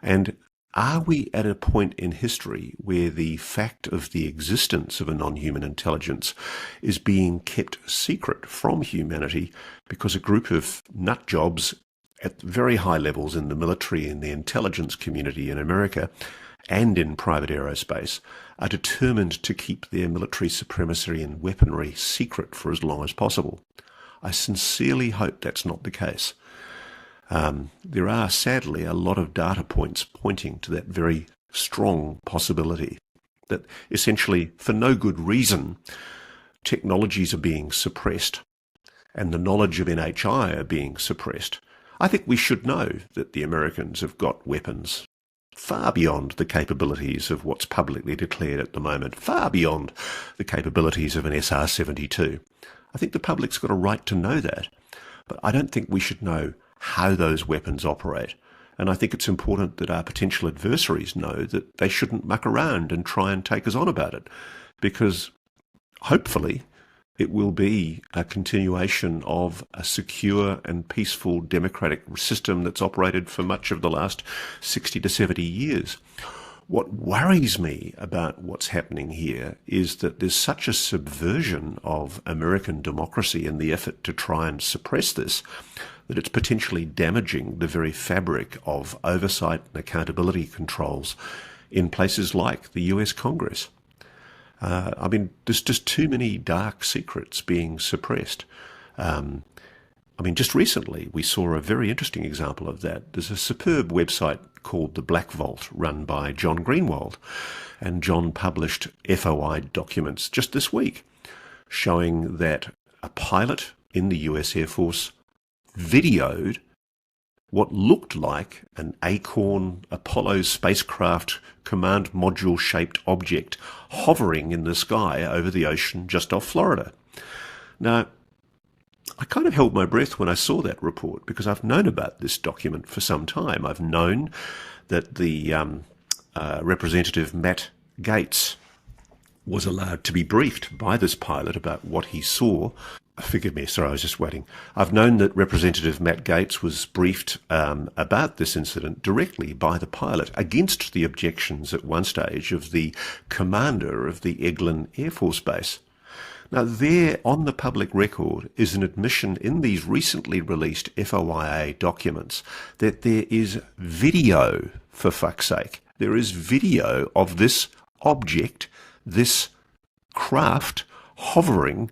And are we at a point in history where the fact of the existence of a non-human intelligence is being kept secret from humanity because a group of nut jobs at very high levels in the military and the intelligence community in America and in private aerospace are determined to keep their military supremacy and weaponry secret for as long as possible? I sincerely hope that's not the case. There are, sadly, a lot of data points pointing to that very strong possibility that essentially, for no good reason, technologies are being suppressed and the knowledge of NHI are being suppressed. I think we should know that the Americans have got weapons far beyond the capabilities of what's publicly declared at the moment, far beyond the capabilities of an SR-72. I think the public's got a right to know that, but I don't think we should know how those weapons operate. And I think it's important that our potential adversaries know that they shouldn't muck around and try and take us on about it, because hopefully it will be a continuation of a secure and peaceful democratic system that's operated for much of the last 60 to 70 years. What worries me about what's happening here is that there's such a subversion of American democracy in the effort to try and suppress this, that it's potentially damaging the very fabric of oversight and accountability controls in places like the US Congress. There's just too many dark secrets being suppressed. Just recently we saw a very interesting example of that. There's a superb website called The Black Vault run by John Greenwald, and John published FOI documents just this week showing that a pilot in the US Air Force videoed what looked like an Acorn Apollo spacecraft command module shaped object hovering in the sky over the ocean just off Florida. Now, I kind of held my breath when I saw that report, because I've known about this document for some time. I've known that the Representative Matt Gaetz was allowed to be briefed by this pilot about what he saw. Forgive me, sorry, I was just waiting. I've known that Representative Matt Gaetz was briefed about this incident directly by the pilot, against the objections at one stage of the commander of the Eglin Air Force Base. Now, there on the public record is an admission in these recently released FOIA documents that there is video, for fuck's sake. There is video of this object, this craft, hovering,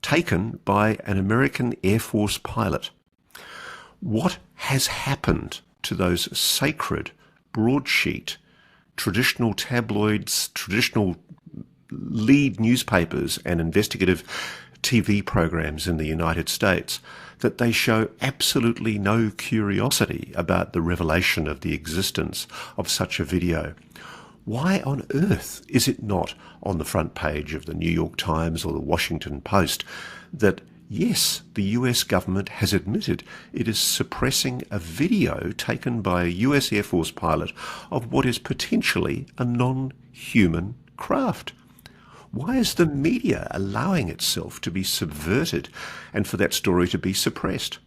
taken by an American Air Force pilot. What has happened to those sacred, broadsheet, traditional tabloids, traditional lead newspapers and investigative TV programs in the United States that they show absolutely no curiosity about the revelation of the existence of such a video? Why on earth is it not on the front page of the New York Times or the Washington Post that, yes, the US government has admitted it is suppressing a video taken by a US Air Force pilot of what is potentially a non-human craft? Why is the media allowing itself to be subverted and for that story to be suppressed?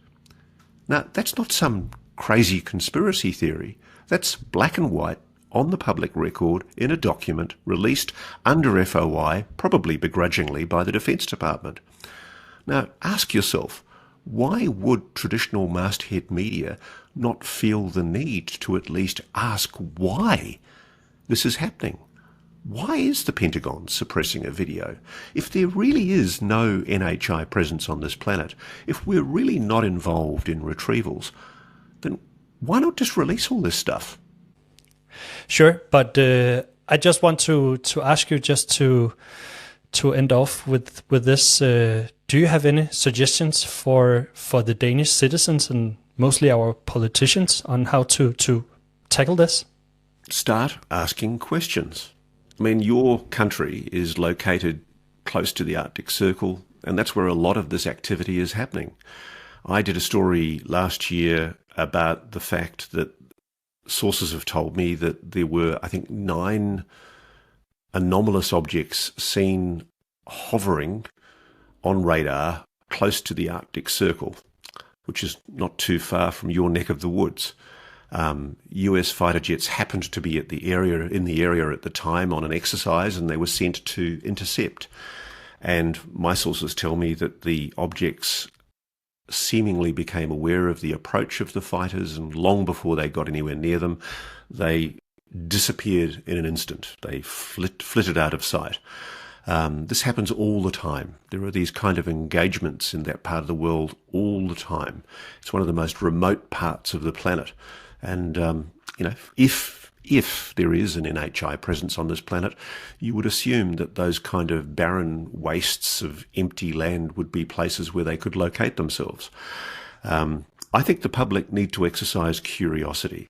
Now, that's not some crazy conspiracy theory. That's black and white on the public record in a document released under FOI, probably begrudgingly, by the Defence Department. Now, ask yourself, why would traditional masthead media not feel the need to at least ask why this is happening? Why is the Pentagon suppressing a video? If there really is no NHI presence on this planet, if we're really not involved in retrievals, then why not just release all this stuff? Sure, but I just want to ask you, just to end off with this. Do you have any suggestions for the Danish citizens and mostly our politicians on how to tackle this? Start asking questions. I mean, your country is located close to the Arctic Circle, and that's where a lot of this activity is happening. I did a story last year about the fact that sources have told me that there were, I think, 9 anomalous objects seen hovering on radar close to the Arctic Circle, which is not too far from your neck of the woods. US fighter jets happened to be in the area at the time on an exercise, and they were sent to intercept. And my sources tell me that the objects seemingly became aware of the approach of the fighters, and long before they got anywhere near them, they disappeared in an instant. They flitted out of sight. This happens all the time. There are these kind of engagements in that part of the world all the time. It's one of the most remote parts of the planet. And, if there is an NHI presence on this planet, you would assume that those kind of barren wastes of empty land would be places where they could locate themselves. I think the public need to exercise curiosity.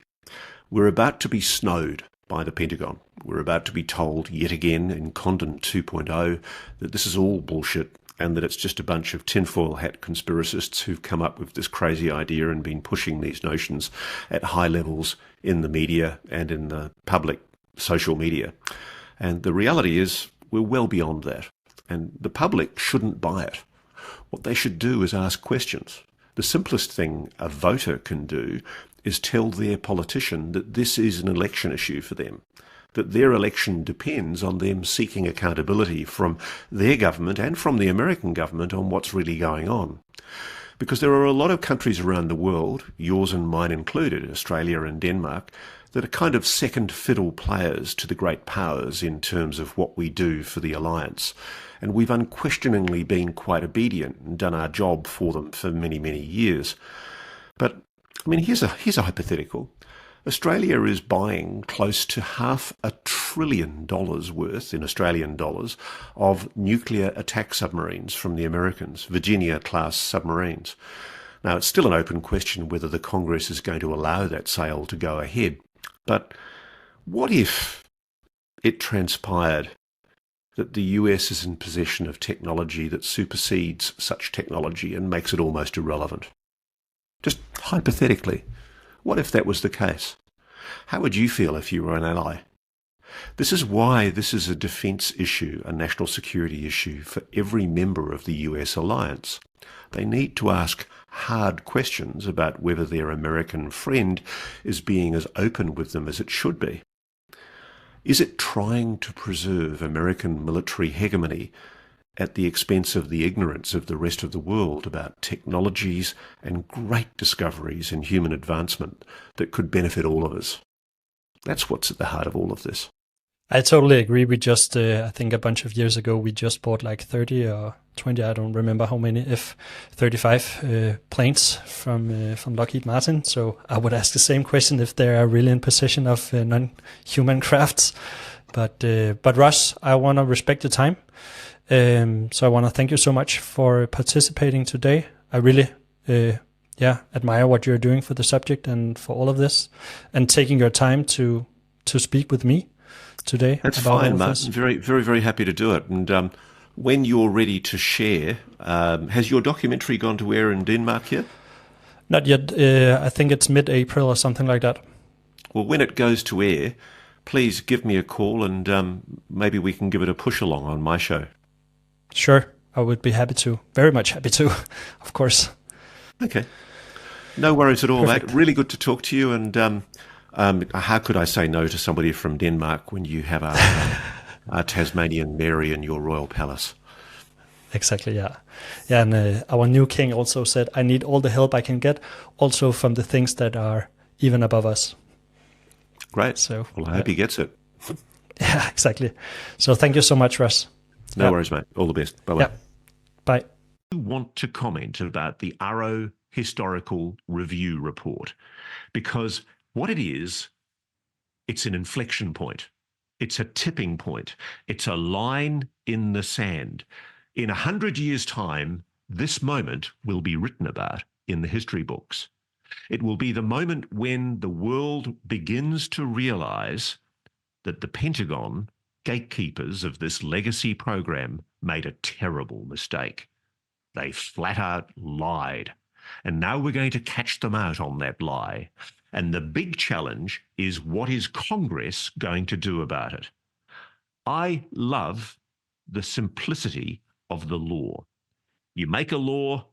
We're about to be snowed by the Pentagon. We're about to be told yet again in Condon 2.0 that this is all bullshit and that it's just a bunch of tinfoil hat conspiracists who've come up with this crazy idea and been pushing these notions at high levels in the media and in the public social media. And the reality is we're well beyond that. And the public shouldn't buy it. What they should do is ask questions. The simplest thing a voter can do is tell their politician that this is an election issue for them, that their election depends on them seeking accountability from their government and from the American government on what's really going on. Because there are a lot of countries around the world, yours and mine included, Australia and Denmark, that are kind of second fiddle players to the great powers in terms of what we do for the alliance. And we've unquestioningly been quite obedient and done our job for them for many, many years. But, I mean, here's a hypothetical. Australia is buying close to $500 billion worth in Australian dollars of nuclear attack submarines from the Americans, Virginia-class submarines. Now, it's still an open question whether the Congress is going to allow that sale to go ahead. But what if it transpired that the US is in possession of technology that supersedes such technology and makes it almost irrelevant? Just hypothetically. What if that was the case? How would you feel if you were an ally? This is why this is a defence issue, a national security issue for every member of the US alliance. They need to ask hard questions about whether their American friend is being as open with them as it should be. Is it trying to preserve American military hegemony at the expense of the ignorance of the rest of the world about technologies and great discoveries in human advancement that could benefit all of us? That's what's at the heart of all of this. I totally agree. We just, I think a bunch of years ago, we just bought like 30 or 20, I don't remember how many, F-35 planes from Lockheed Martin. So I would ask the same question if they are really in possession of non-human crafts. But Ross, I want to respect the time. So I want to thank you so much for participating today. I really, admire what you're doing for the subject and for all of this, and taking your time to speak with me today. That's fine, Martin. Very, very, very happy to do it. And when you're ready to share, has your documentary gone to air in Denmark yet? Not yet. I think it's mid-April or something like that. Well, when it goes to air, please give me a call and maybe we can give it a push along on my show. Sure, I would be happy to. Very much happy to, of course. Okay. No worries at all, Perfect. mate. Really good to talk to you. And how could I say no to somebody from Denmark when you have a Tasmanian Mary in your royal palace? Exactly, yeah. Yeah, and our new king also said, I need all the help I can get, also from the things that are even above us. Great. So, well, I hope he gets it. Yeah, exactly. So thank you so much, Russ. No worries, mate. All the best. Bye-bye. Yeah. Bye. You want to comment about the AARO Historical Review Report, because what it is, it's an inflection point. It's a tipping point. It's a line in the sand. In 100 years' time, this moment will be written about in the history books. It will be the moment when the world begins to realize that the Pentagon, gatekeepers of this legacy program, made a terrible mistake. They flat out lied. And now we're going to catch them out on that lie. And the big challenge is, what is Congress going to do about it? I love the simplicity of the law. You make a law,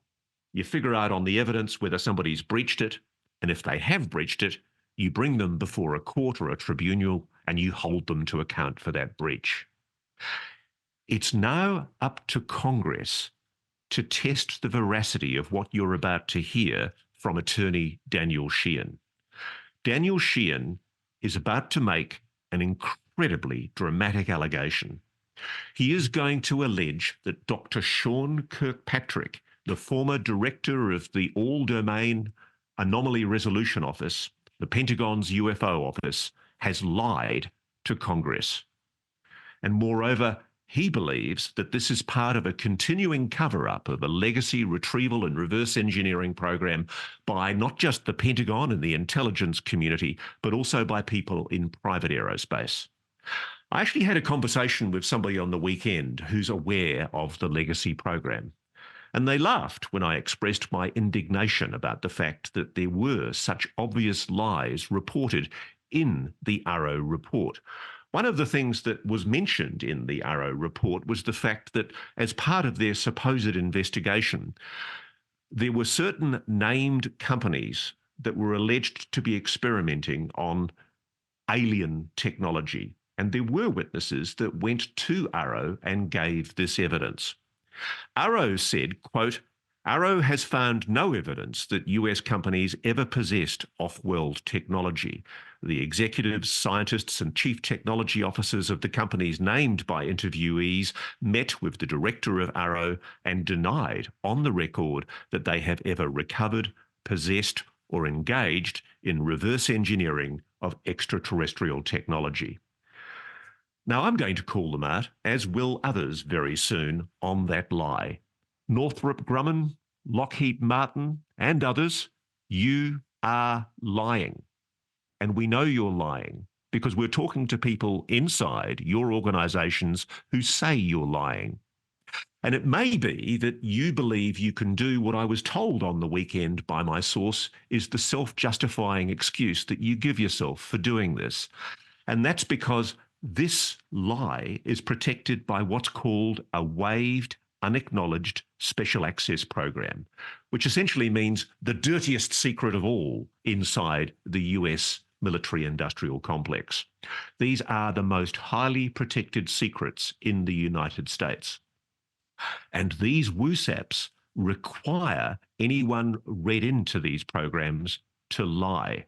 you figure out on the evidence whether somebody's breached it, and if they have breached it, you bring them before a court or a tribunal and you hold them to account for that breach. It's now up to Congress to test the veracity of what you're about to hear from attorney Daniel Sheehan. Daniel Sheehan is about to make an incredibly dramatic allegation. He is going to allege that Dr. Sean Kirkpatrick, the former director of the All-Domain Anomaly Resolution Office, the Pentagon's UFO office, has lied to Congress. And moreover, he believes that this is part of a continuing cover-up of a legacy retrieval and reverse engineering program by not just the Pentagon and the intelligence community, but also by people in private aerospace. I actually had a conversation with somebody on the weekend who's aware of the legacy program. And they laughed when I expressed my indignation about the fact that there were such obvious lies reported in the AARO report. One of the things that was mentioned in the AARO report was the fact that as part of their supposed investigation, there were certain named companies that were alleged to be experimenting on alien technology. And there were witnesses that went to AARO and gave this evidence. AARO said, quote, AARO has found no evidence that US companies ever possessed off-world technology. The executives, scientists, and chief technology officers of the companies named by interviewees met with the director of AARO and denied on the record that they have ever recovered, possessed, or engaged in reverse engineering of extraterrestrial technology. Now, I'm going to call them out, as will others very soon, on that lie. Northrop Grumman, Lockheed Martin, and others, you are lying. And we know you're lying because we're talking to people inside your organizations who say you're lying. And it may be that you believe you can do what I was told on the weekend by my source is the self-justifying excuse that you give yourself for doing this. And that's because this lie is protected by what's called a waived, unacknowledged special access program, which essentially means the dirtiest secret of all inside the US military-industrial complex. These are the most highly protected secrets in the United States. And these WUSAPs require anyone read into these programs to lie.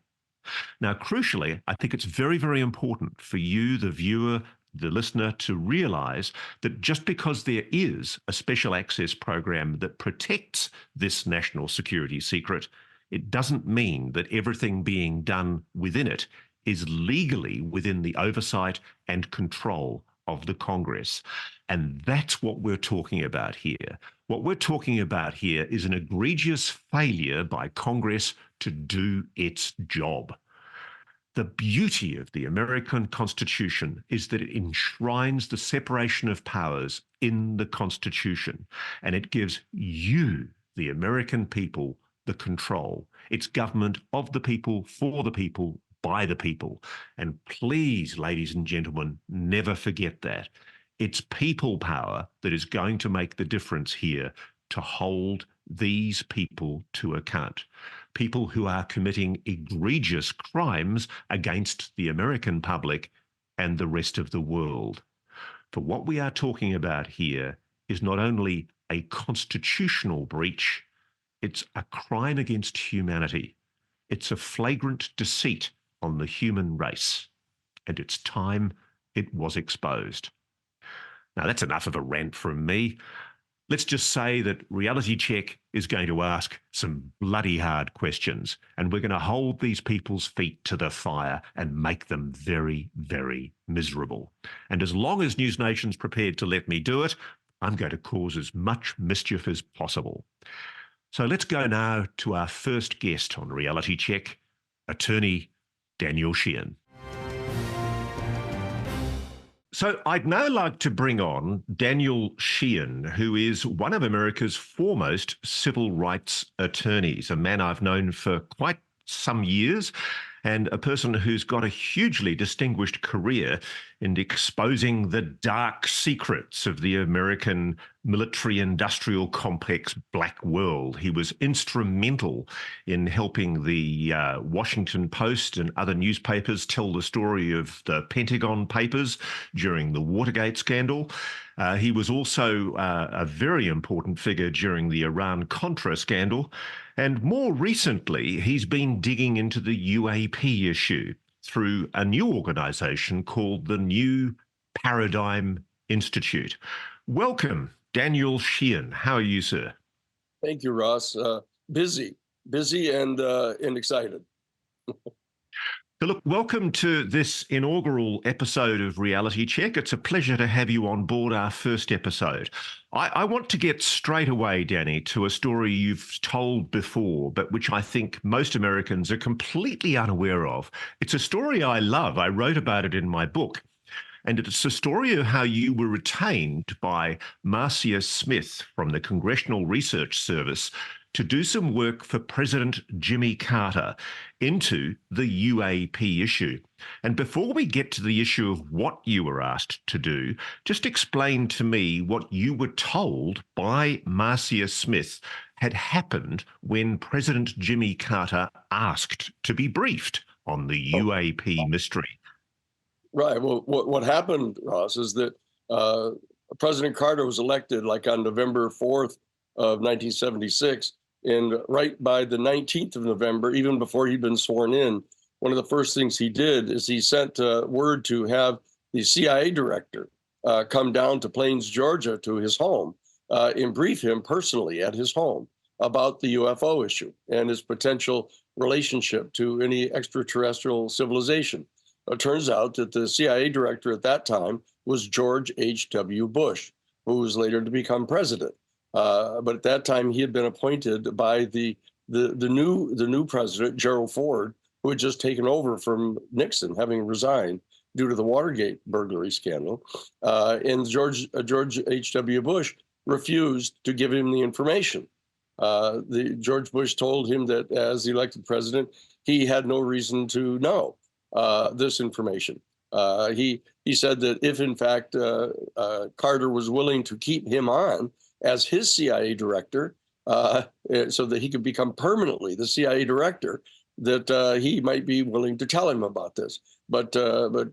Now, crucially, I think it's very, very important for you, the viewer, the listener, to realize that just because there is a special access program that protects this national security secret, it doesn't mean that everything being done within it is legally within the oversight and control of the Congress. And that's what we're talking about here. What we're talking about here is an egregious failure by Congress to do its job. The beauty of the American Constitution is that it enshrines the separation of powers in the Constitution, and it gives you, the American people, the control. It's government of the people, for the people, by the people. And please, ladies and gentlemen, never forget that. It's people power that is going to make the difference here to hold these people to account. People who are committing egregious crimes against the American public and the rest of the world. For what we are talking about here is not only a constitutional breach, it's a crime against humanity. It's a flagrant deceit on the human race. And it's time it was exposed. Now, that's enough of a rant from me. Let's just say that Reality Check is going to ask some bloody hard questions, and we're going to hold these people's feet to the fire and make them very, very miserable. And as long as News Nation's prepared to let me do it, I'm going to cause as much mischief as possible. So let's go now to our first guest on Reality Check, attorney Daniel Sheehan. So I'd now like to bring on Daniel Sheehan, who is one of America's foremost civil rights attorneys, a man I've known for quite some years. and a person who's got a hugely distinguished career in exposing the dark secrets of the American military-industrial complex black world. He was instrumental in helping the Washington Post and other newspapers tell the story of the Pentagon Papers during the Watergate scandal. He was also a very important figure during the Iran-Contra scandal. And more recently, he's been digging into the UAP issue through a new organisation called the New Paradigm Institute. Welcome, Daniel Sheehan. How are you, sir? Thank you, Ross. Busy and excited. So look, welcome to this inaugural episode of Reality Check. It's a pleasure to have you on board our first episode. I want to get straight away, Danny, to a story you've told before, but which I think most Americans are completely unaware of. It's a story I love. I wrote about it in my book. And it's a story of how you were retained by Marcia Smith from the Congressional Research Service to do some work for President Jimmy Carter into the UAP issue. And before we get to the issue of what you were asked to do, just explain to me what you were told by Marcia Smith had happened when President Jimmy Carter asked to be briefed on the UAP mystery. Right. Well, what happened, Ross, is that President Carter was elected like on November 4th of 1976. And right by the 19th of November, even before he'd been sworn in, one of the first things he did is he sent word to have the CIA director come down to Plains, Georgia, to his home and brief him personally at his home about the UFO issue and his potential relationship to any extraterrestrial civilization. It turns out that the CIA director at that time was George H.W. Bush, who was later to become president. But at that time, he had been appointed by the new president, Gerald Ford, who had just taken over from Nixon, having resigned due to the Watergate burglary scandal. And George H.W. Bush refused to give him the information. George Bush told him that as the elected president, he had no reason to know this information. He said that if, in fact, Carter was willing to keep him on as his CIA director, so that he could become permanently the CIA director, that he might be willing to tell him about this. But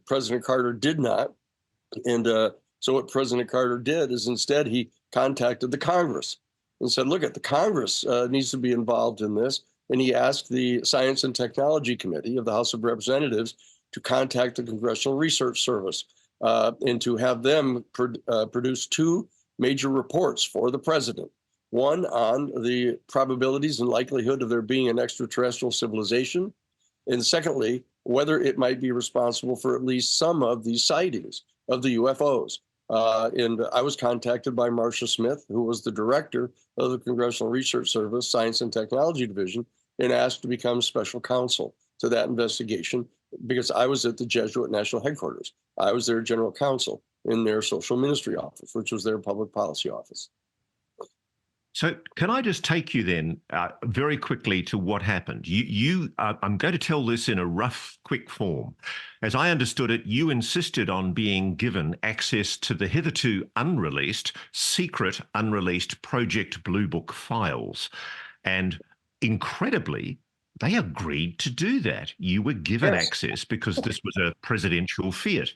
President Carter did not. And so what President Carter did is instead he contacted the Congress and said, look, the Congress needs to be involved in this. And he asked the Science and Technology Committee of the House of Representatives to contact the Congressional Research Service and to have them produce two major reports for the president. One on the probabilities and likelihood of there being an extraterrestrial civilization, and secondly, whether it might be responsible for at least some of these sightings of the UFOs. And I was contacted by Marcia Smith, who was the director of the Congressional Research Service Science and Technology Division, and asked to become special counsel to that investigation because I was at the Jesuit National Headquarters. I was their general counsel in their social ministry office, which was their public policy office. So can I just take you then very quickly to what happened? I'm going to tell this in a rough, quick form. As I understood it, you insisted on being given access to the hitherto secret unreleased Project Blue Book files. And incredibly, they agreed to do that. You were given access because this was a presidential fiat.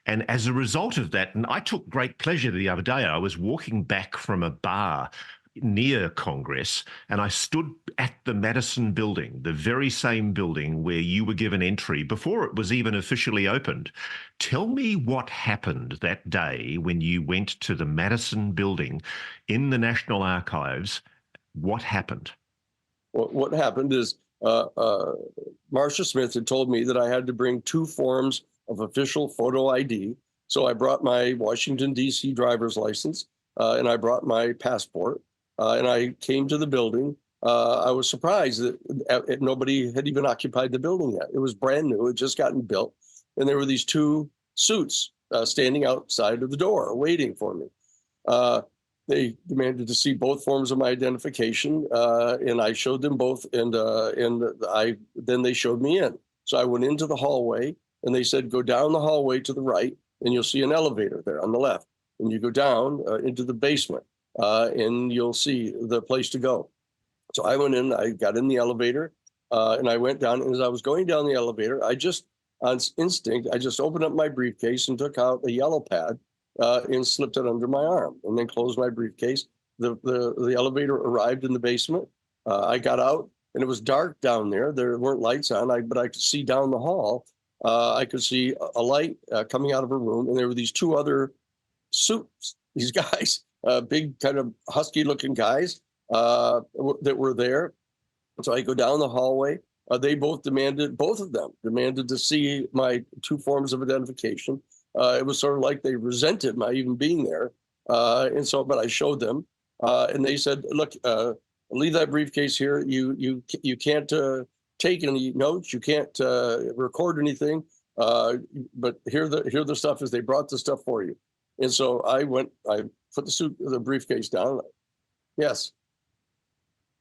And as a result of that, and I took great pleasure the other day, I was walking back from a bar near Congress, and I stood at the Madison building, the very same building where you were given entry before it was even officially opened. Tell me what happened that day when you went to the Madison building in the National Archives. What happened? What happened is Marcia Smith had told me that I had to bring two forms of official photo ID. So I brought my Washington, D.C. driver's license and I brought my passport and I came to the building. I was surprised that nobody had even occupied the building yet. It was brand new. It had just gotten built. And there were these two suits standing outside of the door waiting for me. They demanded to see both forms of my identification, and I showed them both, and then they showed me in. So I went into the hallway, and they said, go down the hallway to the right, and you'll see an elevator there on the left. And you go down into the basement, and you'll see the place to go. So I went in, I got in the elevator, and I went down. And as I was going down the elevator, on instinct, I just opened up my briefcase and took out a yellow pad and slipped it under my arm, and then closed my briefcase. The elevator arrived in the basement. I got out, and it was dark down there. There weren't lights on, but I could see down the hall. I could see a light coming out of a room, and there were these two other suits, these guys, big kind of husky-looking guys that were there. So I go down the hallway. Both of them demanded to see my two forms of identification. It was sort of like they resented my even being there. But I showed them, and they said, look, leave that briefcase here. You can't take any notes. You can't record anything. But here the stuff is. They brought the stuff for you. And so I put the briefcase down. Yes.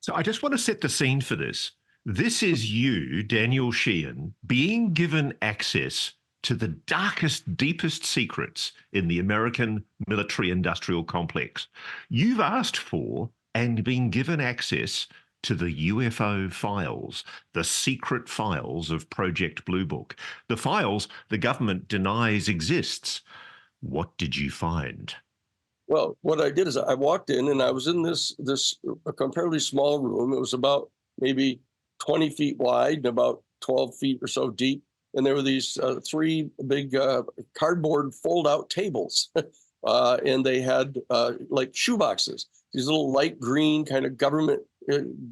So I just want to set the scene for this. This is you, Daniel Sheehan, being given access to the darkest, deepest secrets in the American military-industrial complex. You've asked for and been given access to the UFO files, the secret files of Project Blue Book, the files the government denies exists. What did you find? Well, what I did is I walked in, and I was in this a comparatively small room. It was about maybe 20 feet wide and about 12 feet or so deep. And there were these three big cardboard fold-out tables. And they had like shoeboxes, these little light green, kind of government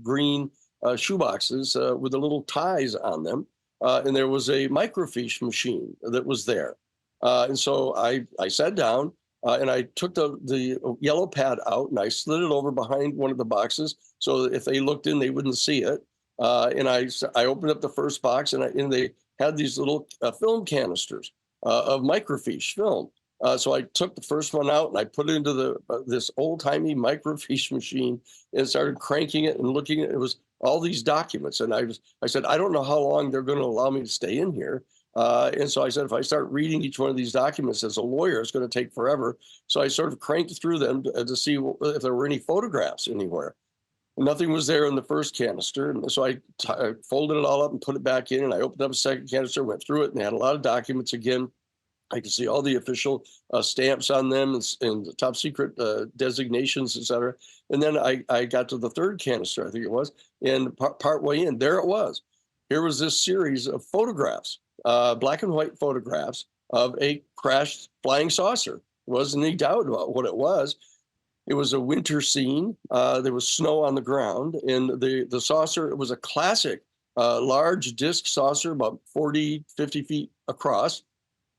green shoeboxes with the little ties on them. And there was a microfiche machine that was there. And so I sat down, and I took the yellow pad out, and I slid it over behind one of the boxes so that if they looked in, they wouldn't see it. And I opened up the first box, and they had these little film canisters of microfiche film. So I took the first one out, and I put it into this old-timey microfiche machine and started cranking it and looking at it. It was all these documents. And I said, I don't know how long they're going to allow me to stay in here. And so I said, if I start reading each one of these documents as a lawyer, it's going to take forever. So I sort of cranked through them to see if there were any photographs anywhere. Nothing was there in the first canister. And so I folded it all up and put it back in. And I opened up a second canister, went through it, and they had a lot of documents again. I could see all the official stamps on them and the top secret designations, et cetera. And then I got to the third canister, I think it was, and partway in, there it was. Here was this series of photographs, black and white photographs of a crashed flying saucer. There wasn't any doubt about what it was. It was a winter scene. There was snow on the ground, and the saucer, it was a classic large disc saucer, about 40, 50 feet across,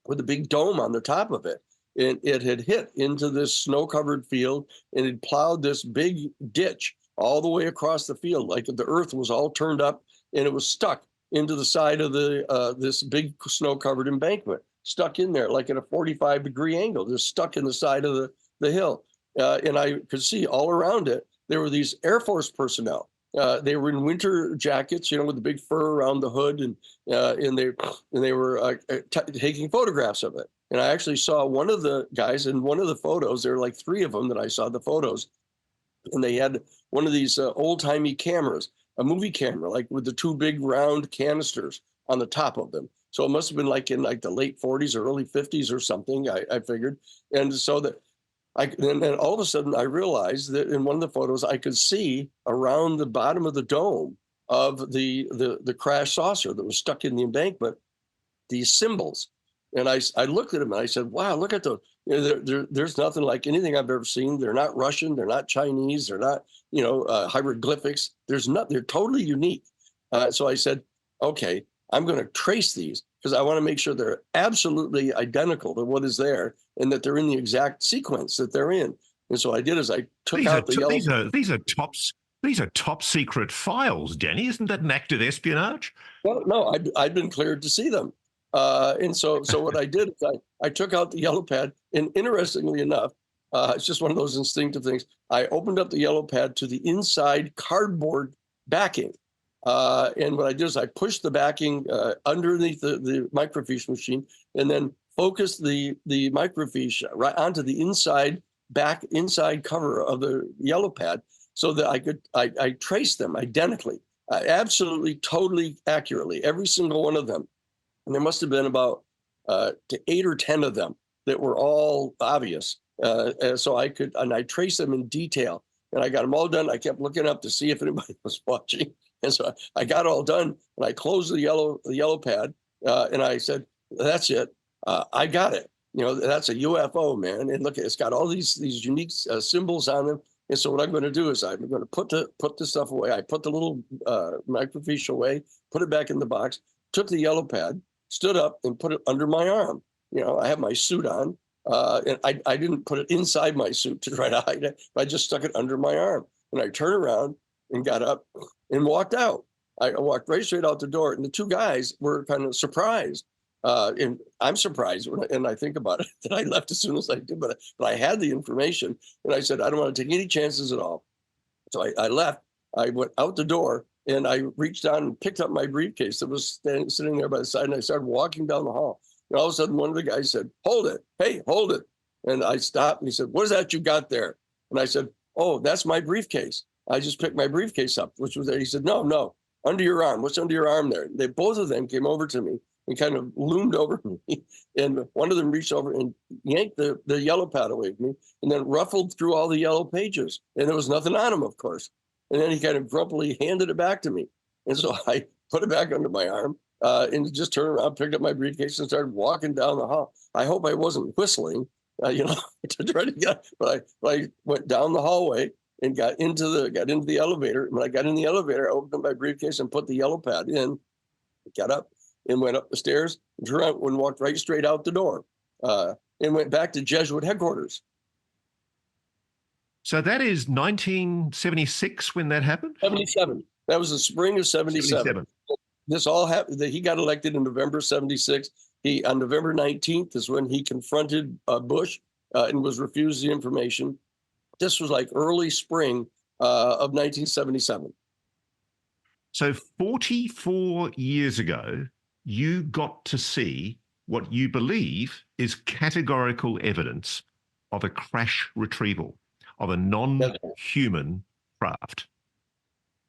with a big dome on the top of it. And it had hit into this snow-covered field, and it plowed this big ditch all the way across the field, like the earth was all turned up, and it was stuck into the side of this big snow-covered embankment, stuck in there like at a 45-degree angle, just stuck in the side of the hill. And I could see all around it, there were these Air Force personnel. They were in winter jackets, with the big fur around the hood, and they were taking photographs of it. And I actually saw one of the guys in one of the photos. There were like three of them that I saw the photos, and they had one of these old-timey cameras, a movie camera, like with the two big round canisters on the top of them. So it must have been like in like the late 40s or early 50s or something, I figured. And so that and then all of a sudden I realized that in one of the photos I could see around the bottom of the dome of the crash saucer that was stuck in the embankment, these symbols. And I looked at them and I said, wow, look at those. There's nothing like anything I've ever seen. They're not Russian. They're not Chinese. They're not, hieroglyphics. They're totally unique. So I said, okay, I'm going to trace these because I want to make sure they're absolutely identical to what is there and that they're in the exact sequence that they're in. And so I did is I took out the yellow. These are top secret files, Danny. Isn't that an act of espionage? Well, no, I'd been cleared to see them. And so what I did is I took out the yellow pad, and interestingly enough, it's just one of those instinctive things. I opened up the yellow pad to the inside cardboard backing, And what I did is I pushed the backing underneath the microfiche machine, and then focused the microfiche right onto the inside cover of the yellow pad, so that I traced them identically, absolutely, totally accurately, every single one of them. And there must have been about 8 or 10 of them that were all obvious. So I traced them in detail, and I got them all done. I kept looking up to see if anybody was watching. And so I got all done, and I closed the yellow pad, and I said, "That's it. I got it. That's a UFO, man. And look, it's got all these unique symbols on them. And so what I'm going to do is I'm going to put the stuff away. I put the little microfiche away, put it back in the box, took the yellow pad, stood up, and put it under my arm. I have my suit on, and I didn't put it inside my suit to try to hide it. I just stuck it under my arm, and I turned around and got up and walked out. I walked right straight out the door, and the two guys were kind of surprised. And I'm surprised when I think about it that I left as soon as I did, but I had the information, and I said, I don't want to take any chances at all. So I left. I went out the door, and I reached down and picked up my briefcase that was sitting there by the side, and I started walking down the hall. And all of a sudden, one of the guys said, "Hold it. Hey, hold it." And I stopped, and he said, "What is that you got there?" And I said, "Oh, that's my briefcase. I just picked my briefcase up," which was there. He said, No, under your arm. What's under your arm there?" Both of them came over to me and kind of loomed over me. And one of them reached over and yanked the yellow pad away from me, and then ruffled through all the yellow pages. And there was nothing on them, of course. And then he kind of grumpily handed it back to me. And so I put it back under my arm, and just turned around, picked up my briefcase, and started walking down the hall. I hope I wasn't whistling, to try to get, but I went down the hallway and got into the elevator. And when I got in the elevator, I opened up my briefcase and put the yellow pad in, got up and went up the stairs, and walked right straight out the door, and went back to Jesuit headquarters. So that is 1976 when that happened? 77. That was the spring of 77. This all happened. He got elected in November 76. On November 19th is when he confronted Bush and was refused the information. This was like early spring of 1977. So 44 years ago, you got to see what you believe is categorical evidence of a crash retrieval, of a non-human craft.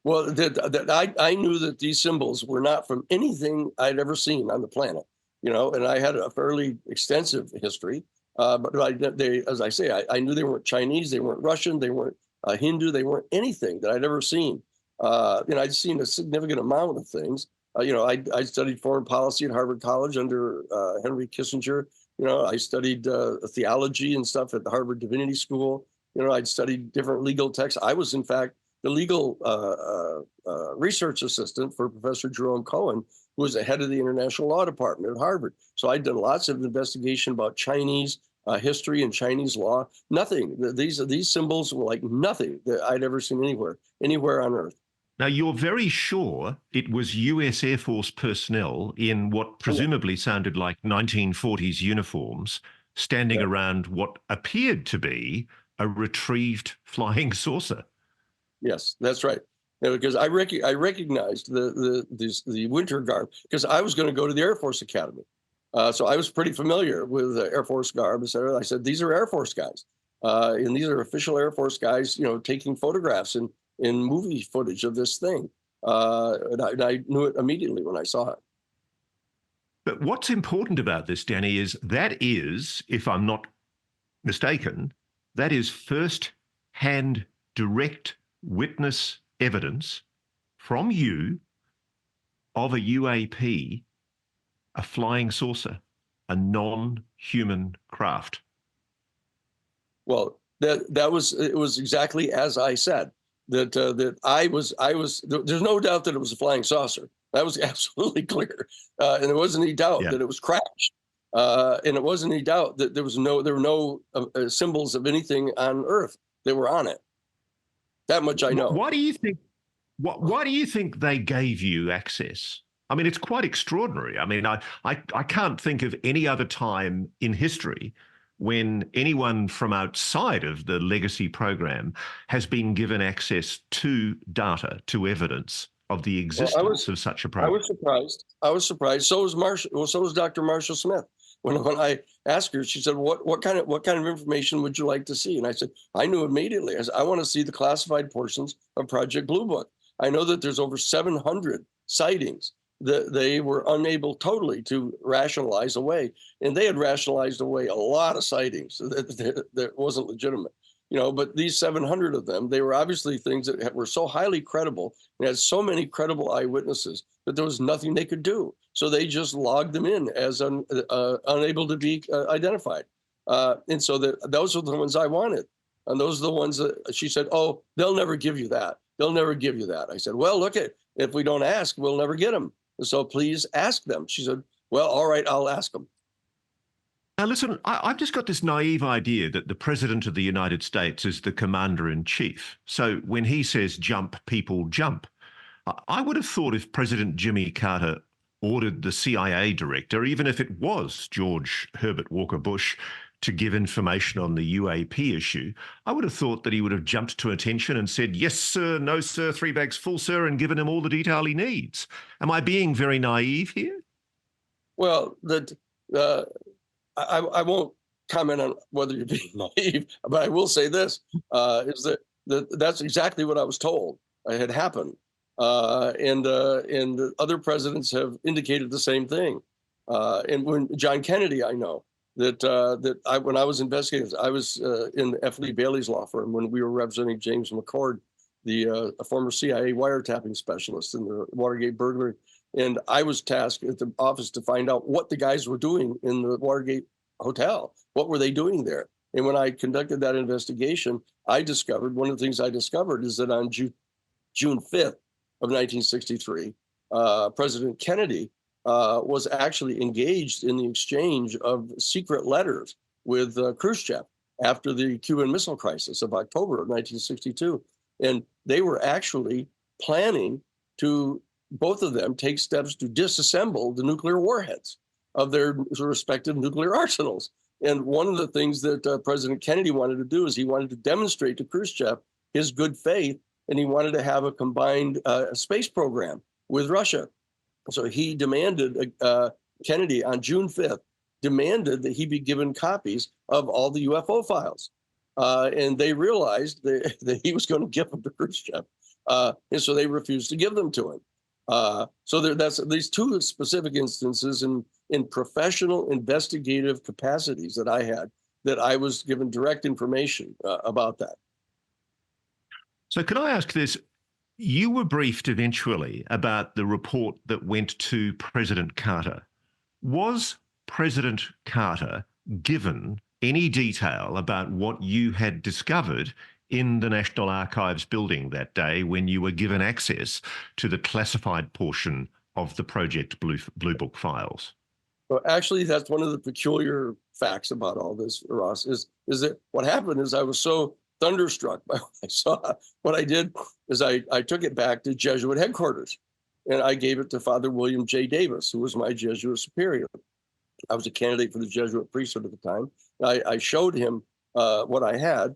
Well, I knew that these symbols were not from anything I'd ever seen on the planet, and I had a fairly extensive history. But as I say, I knew they weren't Chinese, they weren't Russian, they weren't Hindu, they weren't anything that I'd ever seen. I'd seen a significant amount of things. I studied foreign policy at Harvard College under Henry Kissinger. I studied theology and stuff at the Harvard Divinity School. I'd studied different legal texts. I was, in fact, the legal research assistant for Professor Jerome Cohen, who was the head of the International Law Department at Harvard. So I'd done lots of investigation about Chinese history and Chinese law. Nothing. These symbols were like nothing that I'd ever seen anywhere on Earth. Now, you're very sure it was US Air Force personnel in what presumably sounded like 1940s uniforms standing around what appeared to be a retrieved flying saucer. Yes, that's right. Because I recognized the winter garb, because I was going to go to the Air Force Academy. So I was pretty familiar with Air Force garb, etc. I said, these are Air Force guys. And these are official Air Force guys, taking photographs and movie footage of this thing. And I knew it immediately when I saw it. But what's important about this, Danny, is that is, if I'm not mistaken, that is first-hand direct witness evidence from you of a UAP, a flying saucer, a non-human craft. Well, it was exactly as I said. That I was. There's no doubt that it was a flying saucer. That was absolutely clear, and there wasn't any doubt that it was crashed, and it wasn't any doubt that there were no symbols of anything on Earth that were on it. That much I know. Why do you think? Why do you think they gave you access? I mean, it's quite extraordinary. I mean, I can't think of any other time in history when anyone from outside of the legacy program has been given access to data, to evidence of the existence of such a I project? was surprised. I was surprised. So was Marshall. Well, so was Dr. Marshall Smith. When I asked her, she said, "What kind of information would you like to see?" And I said, I knew immediately. I said, I want to see the classified portions of Project Blue Book. I know that there's over 700 sightings that they were unable totally to rationalize away, and they had rationalized away a lot of sightings that wasn't legitimate. But these 700 of them, they were obviously things that were so highly credible and had so many credible eyewitnesses that there was nothing they could do. So they just logged them in as unable to be identified. And so those are the ones I wanted. And those are the ones that she said, oh, they'll never give you that. They'll never give you that. I said, well, look, if we don't ask, we'll never get them. So please ask them. She said, well, all right, I'll ask them. Now, listen, I've just got this naive idea that the President of the United States is the commander-in-chief. So when he says jump, people jump. I would have thought if President Jimmy Carter ordered the CIA director, even if it was George Herbert Walker Bush, to give information on the UAP issue, I would have thought that he would have jumped to attention and said, yes, sir, no, sir, 3 bags full, sir, and given him all the detail he needs. Am I being very naive here? Well, I won't comment on whether you're being naive, but I will say this, is that that's exactly what I was told had happened. And other presidents have indicated the same thing. And when John Kennedy, I know that when I was investigating, I was in F. Lee Bailey's law firm when we were representing James McCord, a former CIA wiretapping specialist in the Watergate burglary. And I was tasked at the office to find out what the guys were doing in the Watergate Hotel. What were they doing there? And when I conducted that investigation, one of the things I discovered is that on June 5th of 1963, President Kennedy was actually engaged in the exchange of secret letters with Khrushchev after the Cuban Missile Crisis of October of 1962. And they were actually planning to, both of them, take steps to disassemble the nuclear warheads of their respective nuclear arsenals. And one of the things that President Kennedy wanted to do is he wanted to demonstrate to Khrushchev his good faith, and he wanted to have a combined space program with Russia. So he demanded, Kennedy on June 5th, demanded that he be given copies of all the UFO files. And they realized that he was going to give them to Khrushchev. And so they refused to give them to him. So that's these two specific instances in professional investigative capacities that I had, that I was given direct information about that. So can I ask this? You were briefed eventually about the report that went to President Carter. Was President Carter given any detail about what you had discovered in the National Archives building that day when you were given access to the classified portion of the Project Blue Book files? Well, actually, that's one of the peculiar facts about all this, Ross, is that what happened is I was so thunderstruck by what I saw. What I did is I took it back to Jesuit headquarters, and I gave it to Father William J. Davis, who was my Jesuit superior. I was a candidate for the Jesuit priesthood at the time. I showed him what I had,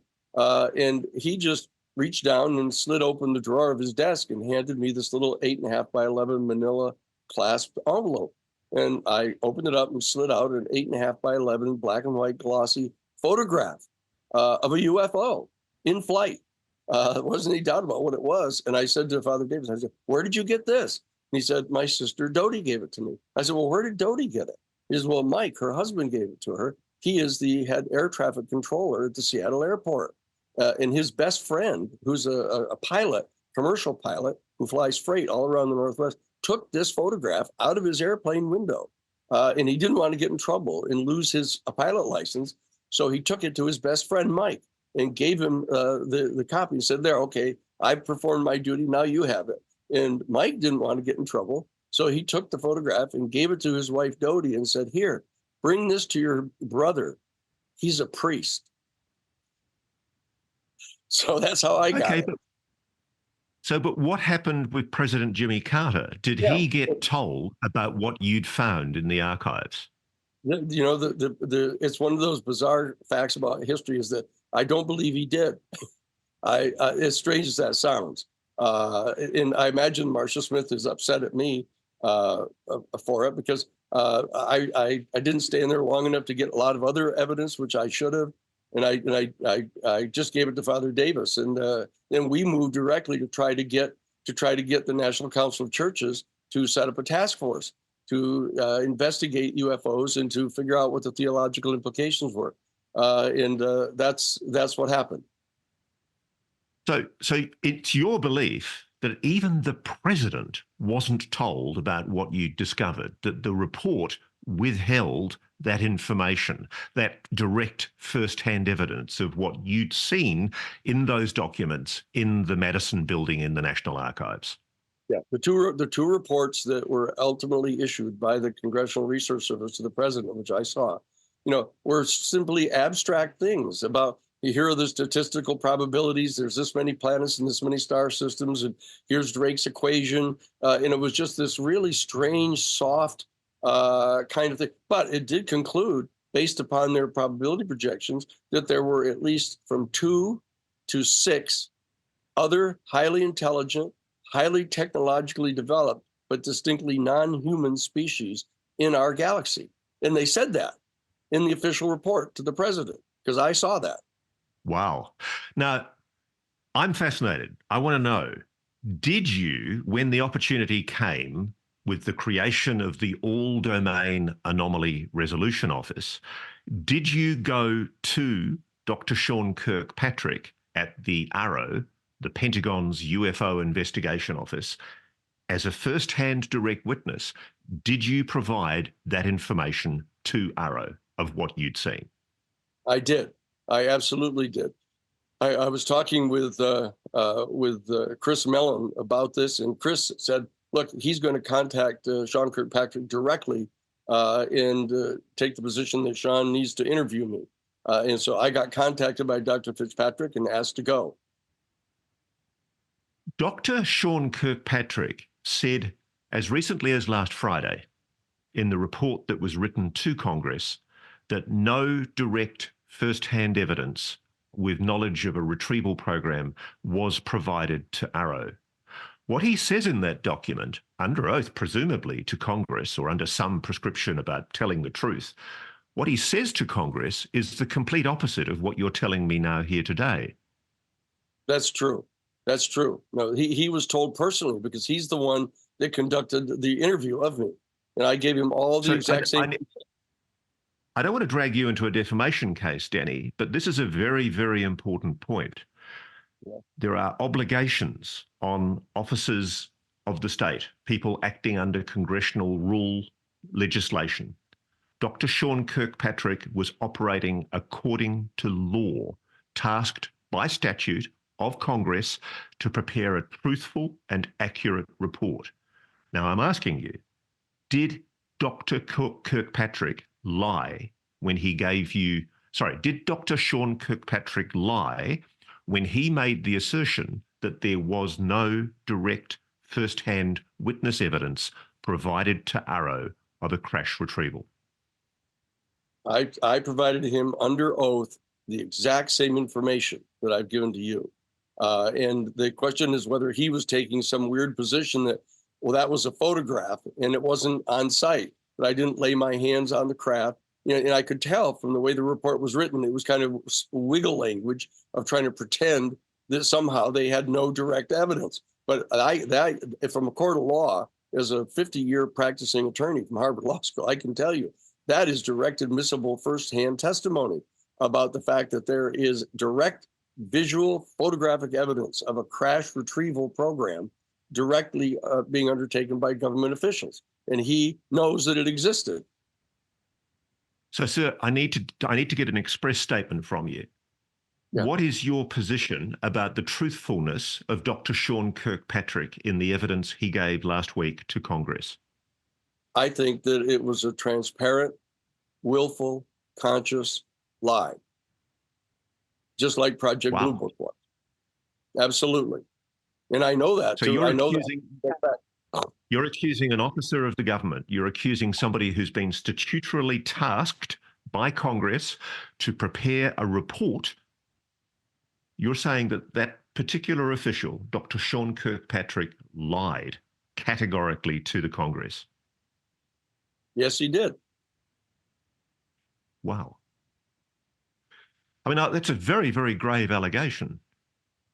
and he just reached down and slid open the drawer of his desk and handed me this little 8.5 by 11 manila clasped envelope. And I opened it up and slid out an 8.5 by 11 black and white glossy photograph of a UFO in flight. There wasn't any doubt about what it was. And I said to Father Davis, I said, where did you get this? And he said, my sister Dodie gave it to me. I said, well, where did Dodie get it? He said, well, Mike, her husband, gave it to her. He is the head air traffic controller at the Seattle airport. And his best friend, who's a pilot, commercial pilot, who flies freight all around the Northwest, took this photograph out of his airplane window. And he didn't want to get in trouble and lose his pilot license. So he took it to his best friend, Mike, and gave him the copy. He said, there, okay, I performed my duty. Now you have it. And Mike didn't want to get in trouble. So he took the photograph and gave it to his wife, Dodie, and said, here, bring this to your brother. He's a priest. So that's how I got it. But what happened with President Jimmy Carter? Did he get told about what you'd found in the archives? You know, it's one of those bizarre facts about history is that I don't believe he did. As strange as that sounds, And I imagine Marcia Smith is upset at me for it because I didn't stay in there long enough to get a lot of other evidence, which I should have. And I just gave it to Father Davis, and then we moved directly to try to get the National Council of Churches to set up a task force to investigate UFOs and to figure out what the theological implications were, and that's what happened. So it's your belief that even the president wasn't told about what you discovered, that the report withheld that information, that direct first-hand evidence of what you'd seen in those documents in the Madison building in the National Archives? Yeah, the two reports that were ultimately issued by the Congressional Research Service to the president, which I saw, were simply abstract things about, here are the statistical probabilities, there's this many planets and this many star systems, and here's Drake's equation. And it was just this really strange, soft kind of thing. But it did conclude, based upon their probability projections, that there were at least from 2 to 6 other highly intelligent, highly technologically developed, but distinctly non-human species in our galaxy. And they said that in the official report to the president, because I saw that. Wow. Now, I'm fascinated. I want to know, did you, when the opportunity came with the creation of the All-Domain Anomaly Resolution Office, did you go to Dr. Sean Kirkpatrick at the AARO, the Pentagon's UFO investigation office, as a first-hand direct witness? Did you provide that information to AARO of what you'd seen? I did. I absolutely did. I was talking with Chris Mellon about this, and Chris said, look, he's going to contact Sean Kirkpatrick directly and take the position that Sean needs to interview me. And so I got contacted by Dr. Fitzpatrick and asked to go. Dr. Sean Kirkpatrick said as recently as last Friday in the report that was written to Congress that no direct first-hand evidence with knowledge of a retrieval program was provided to AARO. What he says in that document, under oath presumably to Congress or under some prescription about telling the truth, what he says to Congress is the complete opposite of what you're telling me now here today. That's true. That's true. No, he was told personally because he's the one that conducted the interview of me. And I gave him all the exact same. I don't want to drag you into a defamation case, Danny, but this is a very, very important point. Yeah. There are obligations on officers of the state, people acting under congressional rule legislation. Dr. Sean Kirkpatrick was operating according to law, tasked by statute of Congress to prepare a truthful and accurate report. Now, I'm asking you, did Dr. Kirkpatrick lie when he did Dr. Sean Kirkpatrick lie when he made the assertion that there was no direct first-hand witness evidence provided to AARO of a crash retrieval? I provided him under oath the exact same information that I've given to you. And the question is whether he was taking some weird position that, well, that was a photograph and it wasn't on site, but I didn't lay my hands on the craft. And I could tell from the way the report was written, it was kind of wiggle language of trying to pretend that somehow they had no direct evidence. But from a court of law, as a 50-year practicing attorney from Harvard Law School, I can tell you that is direct admissible firsthand testimony about the fact that there is direct visual photographic evidence of a crash retrieval program directly being undertaken by government officials. And he knows that it existed. So, sir, I need to get an express statement from you. Yeah. What is your position about the truthfulness of Dr. Sean Kirkpatrick in the evidence he gave last week to Congress? I think that it was a transparent, willful, conscious lie, just like Project Blue Book was. Absolutely. And I know that, so too. You're accusing an officer of the government. You're accusing somebody who's been statutorily tasked by Congress to prepare a report. You're saying that particular official, Dr. Sean Kirkpatrick, lied categorically to the Congress? Yes, he did. Wow. I mean, that's a very, very grave allegation.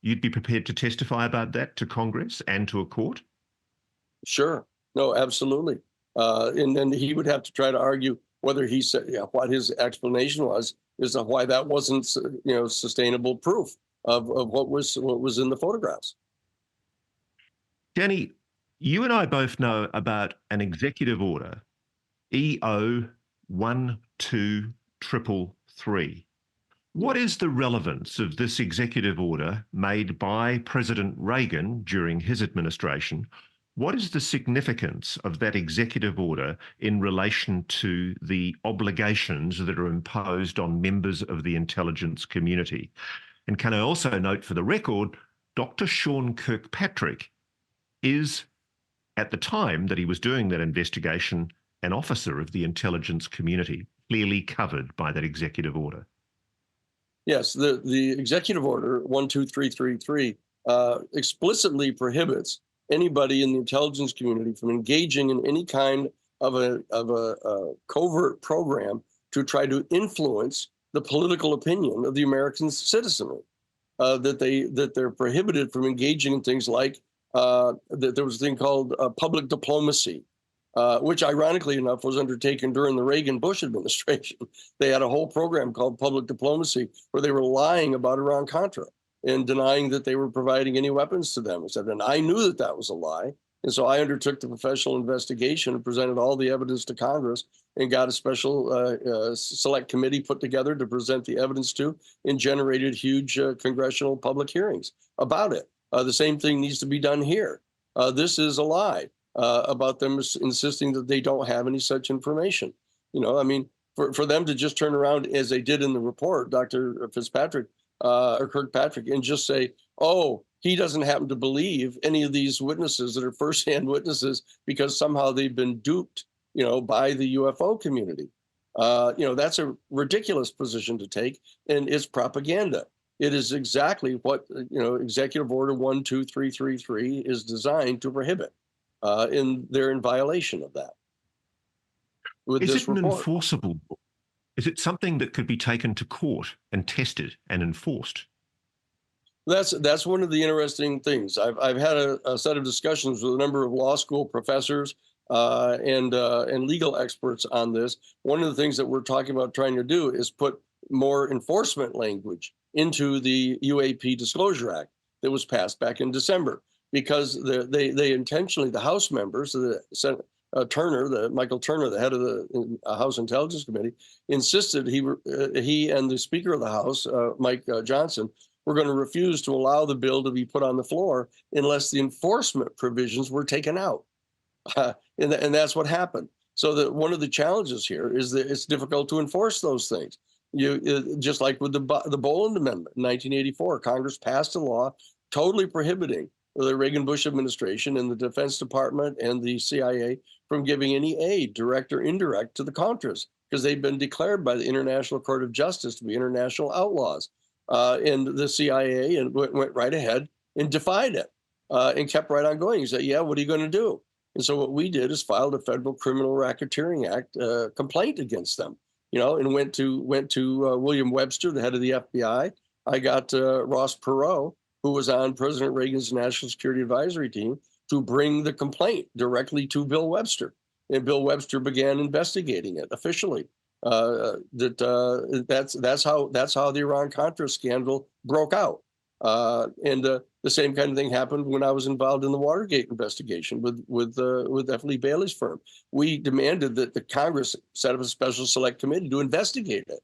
You'd be prepared to testify about that to Congress and to a court? Sure. No, absolutely. And then he would have to try to argue whether he said, what his explanation was as to why that wasn't, sustainable proof of what was in the photographs. Danny, you and I both know about an executive order, EO 12333. What is the relevance of this executive order made by President Reagan during his administration? What is the significance of that executive order in relation to the obligations that are imposed on members of the intelligence community? And can I also note for the record, Dr. Sean Kirkpatrick is, at the time that he was doing that investigation, an officer of the intelligence community, clearly covered by that executive order. Yes, the executive order 12333 explicitly prohibits anybody in the intelligence community from engaging in any kind of a covert program to try to influence the political opinion of the American citizenry. That they're prohibited from engaging in things like that there was a thing called public diplomacy, which ironically enough was undertaken during the Reagan-Bush administration. They had a whole program called public diplomacy where they were lying about Iran-Contra and denying that they were providing any weapons to them. And I knew that that was a lie. And so I undertook the professional investigation and presented all the evidence to Congress and got a special select committee put together to present the evidence to, and generated huge congressional public hearings about it. The same thing needs to be done here. This is a lie. About them insisting that they don't have any such information. For them to just turn around as they did in the report, Dr. Fitzpatrick or Kirkpatrick, and just say, oh, he doesn't happen to believe any of these witnesses that are firsthand witnesses because somehow they've been duped, by the UFO community. That's a ridiculous position to take, and it's propaganda. It is exactly what, Executive Order 12333 is designed to prohibit. They're in violation of that. Is it an enforceable law? Is it something that could be taken to court and tested and enforced? That's one of the interesting things. I've had a set of discussions with a number of law school professors and legal experts on this. One of the things that we're talking about trying to do is put more enforcement language into the UAP Disclosure Act that was passed back in December. Because they intentionally, the House members, the Senate, Michael Turner, the head of the House Intelligence Committee, insisted he and the Speaker of the House, Mike Johnson, were going to refuse to allow the bill to be put on the floor unless the enforcement provisions were taken out, and that's what happened. So that one of the challenges here is that it's difficult to enforce those things. Just like with the Boland Amendment in 1984, Congress passed a law totally prohibiting the Reagan-Bush administration and the Defense Department and the CIA from giving any aid, direct or indirect, to the Contras, because they've been declared by the International Court of Justice to be international outlaws. And the CIA went right ahead and defied it and kept right on going. He said, yeah, what are you going to do? And so what we did is filed a Federal Criminal Racketeering Act complaint against them, and went to William Webster, the head of the FBI. I got Ross Perot, who was on President Reagan's National Security Advisory Team, to bring the complaint directly to Bill Webster. And Bill Webster began investigating it officially. That's how the Iran-Contra scandal broke out. And the same kind of thing happened when I was involved in the Watergate investigation with F. Lee Bailey's firm. We demanded that the Congress set up a special select committee to investigate it.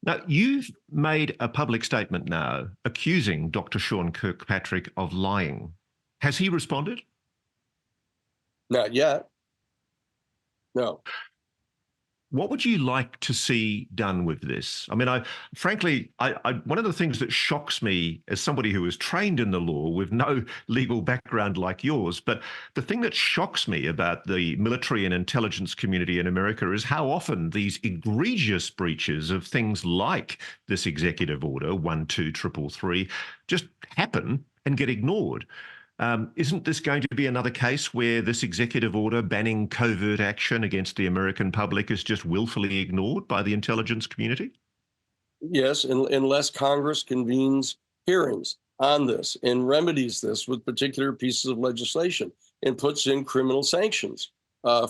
Now, you've made a public statement now accusing Dr. Sean Kirkpatrick of lying. Has he responded? Not yet. No. What would you like to see done with this? I mean, frankly, one of the things that shocks me as somebody who is trained in the law with no legal background like yours, but the thing that shocks me about the military and intelligence community in America is how often these egregious breaches of things like this executive order 12333 just happen and get ignored. Isn't this going to be another case where this executive order banning covert action against the American public is just willfully ignored by the intelligence community? Yes, unless Congress convenes hearings on this and remedies this with particular pieces of legislation and puts in criminal sanctions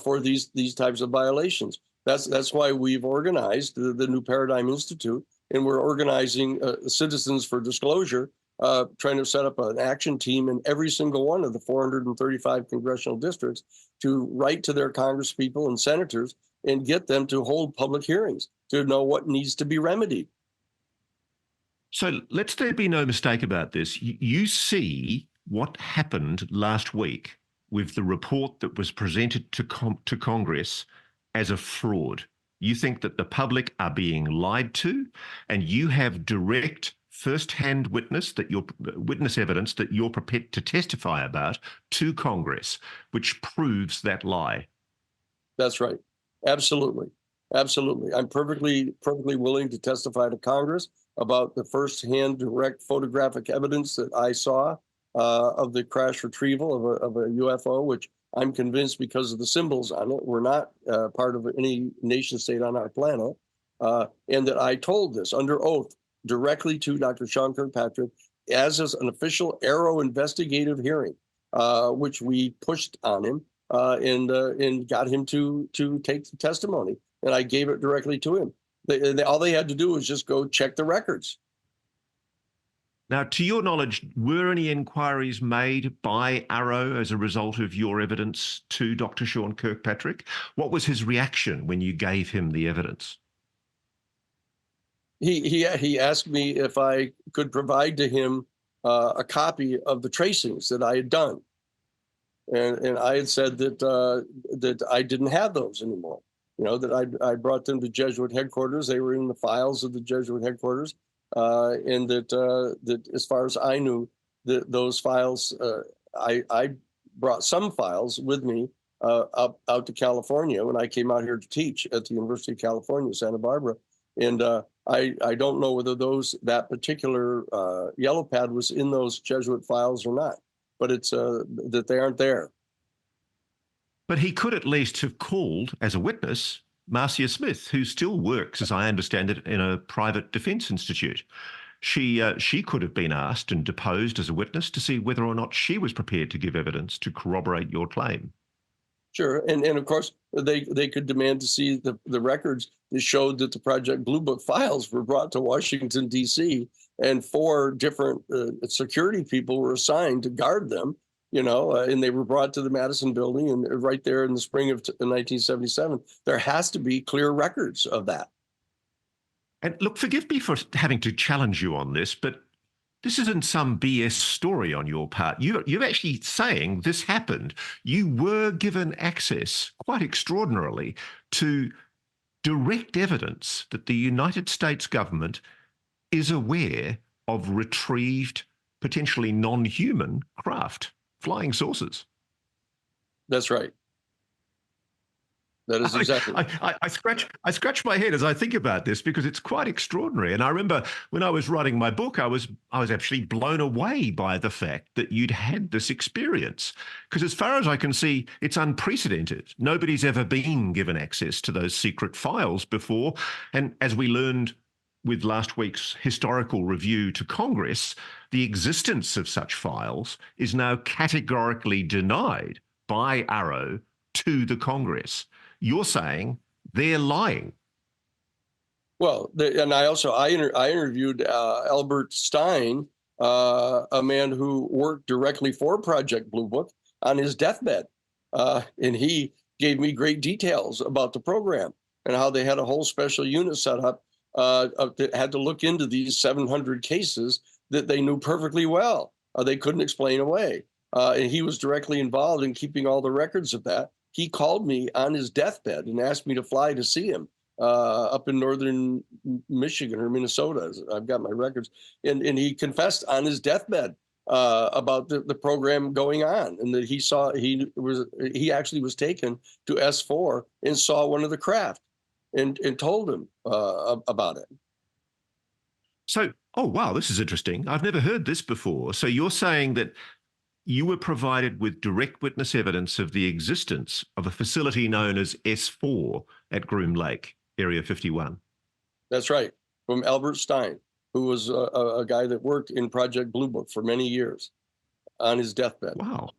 for these types of violations. That's why we've organized the New Paradigm Institute, and we're organizing Citizens for Disclosure, trying to set up an action team in every single one of the 435 congressional districts to write to their congresspeople and senators and get them to hold public hearings to know what needs to be remedied. So let's there be no mistake about this. You see what happened last week with the report that was presented to Congress as a fraud. You think that the public are being lied to, and you have direct first-hand witness evidence that you're prepared to testify about to Congress, which proves that lie. That's right. Absolutely. Absolutely. I'm perfectly willing to testify to Congress about the first-hand direct photographic evidence that I saw of the crash retrieval of a UFO, which I'm convinced because of the symbols on it, we're not part of any nation state on our planet, and that I told this under oath directly to Dr. Sean Kirkpatrick as an official AARO investigative hearing, which we pushed on him and got him to take the testimony. And I gave it directly to him. All they had to do was just go check the records. Now, to your knowledge, were any inquiries made by AARO as a result of your evidence to Dr. Sean Kirkpatrick? What was his reaction when you gave him the evidence? He asked me if I could provide to him a copy of the tracings that I had done, and I had said that I didn't have those anymore. You know, that I brought them to Jesuit headquarters. They were in the files of the Jesuit headquarters, and that as far as I knew, that those files, I brought some files with me out to California when I came out here to teach at the University of California, Santa Barbara. And I don't know whether that particular yellow pad was in those Jesuit files or not, but it's that they aren't there. But he could at least have called as a witness Marcia Smith, who still works, as I understand it, in a private defence institute. She could have been asked and deposed as a witness to see whether or not she was prepared to give evidence to corroborate your claim. Sure, and of course they could demand to see the records that showed that the Project Blue Book files were brought to Washington, D.C., and 4 different security people were assigned to guard them, you know, and they were brought to the Madison building, and right there in the spring of 1977. There has to be clear records of that. And look, forgive me for having to challenge you on this, but this isn't some BS story on your part. You're actually saying this happened. You were given access, quite extraordinarily, to direct evidence that the United States government is aware of retrieved, potentially non-human craft, flying saucers. That's right. That is exactly. I scratch my head as I think about this because it's quite extraordinary. And I remember when I was writing my book, I was actually blown away by the fact that you'd had this experience. Because as far as I can see, it's unprecedented. Nobody's ever been given access to those secret files before. And as we learned with last week's historical review to Congress, the existence of such files is now categorically denied by AARO to the Congress. You're saying they're lying. Well, and I interviewed Albert Stein, a man who worked directly for Project Blue Book, on his deathbed, and he gave me great details about the program and how they had a whole special unit set up that had to look into these 700 cases that they knew perfectly well. They couldn't explain away. And he was directly involved in keeping all the records of that. he called me on his deathbed and asked me to fly to see him up in northern Michigan or Minnesota. I've got my records. And he confessed on his deathbed about the program going on, and that he actually was taken to S4 and saw one of the craft and told him about it. So, oh, wow, this is interesting. I've never heard this before. So you're saying that you were provided with direct witness evidence of the existence of a facility known as S4 at Groom Lake, Area 51. That's right, from Albert Stein, who was a guy that worked in Project Blue Book for many years on his deathbed. Wow.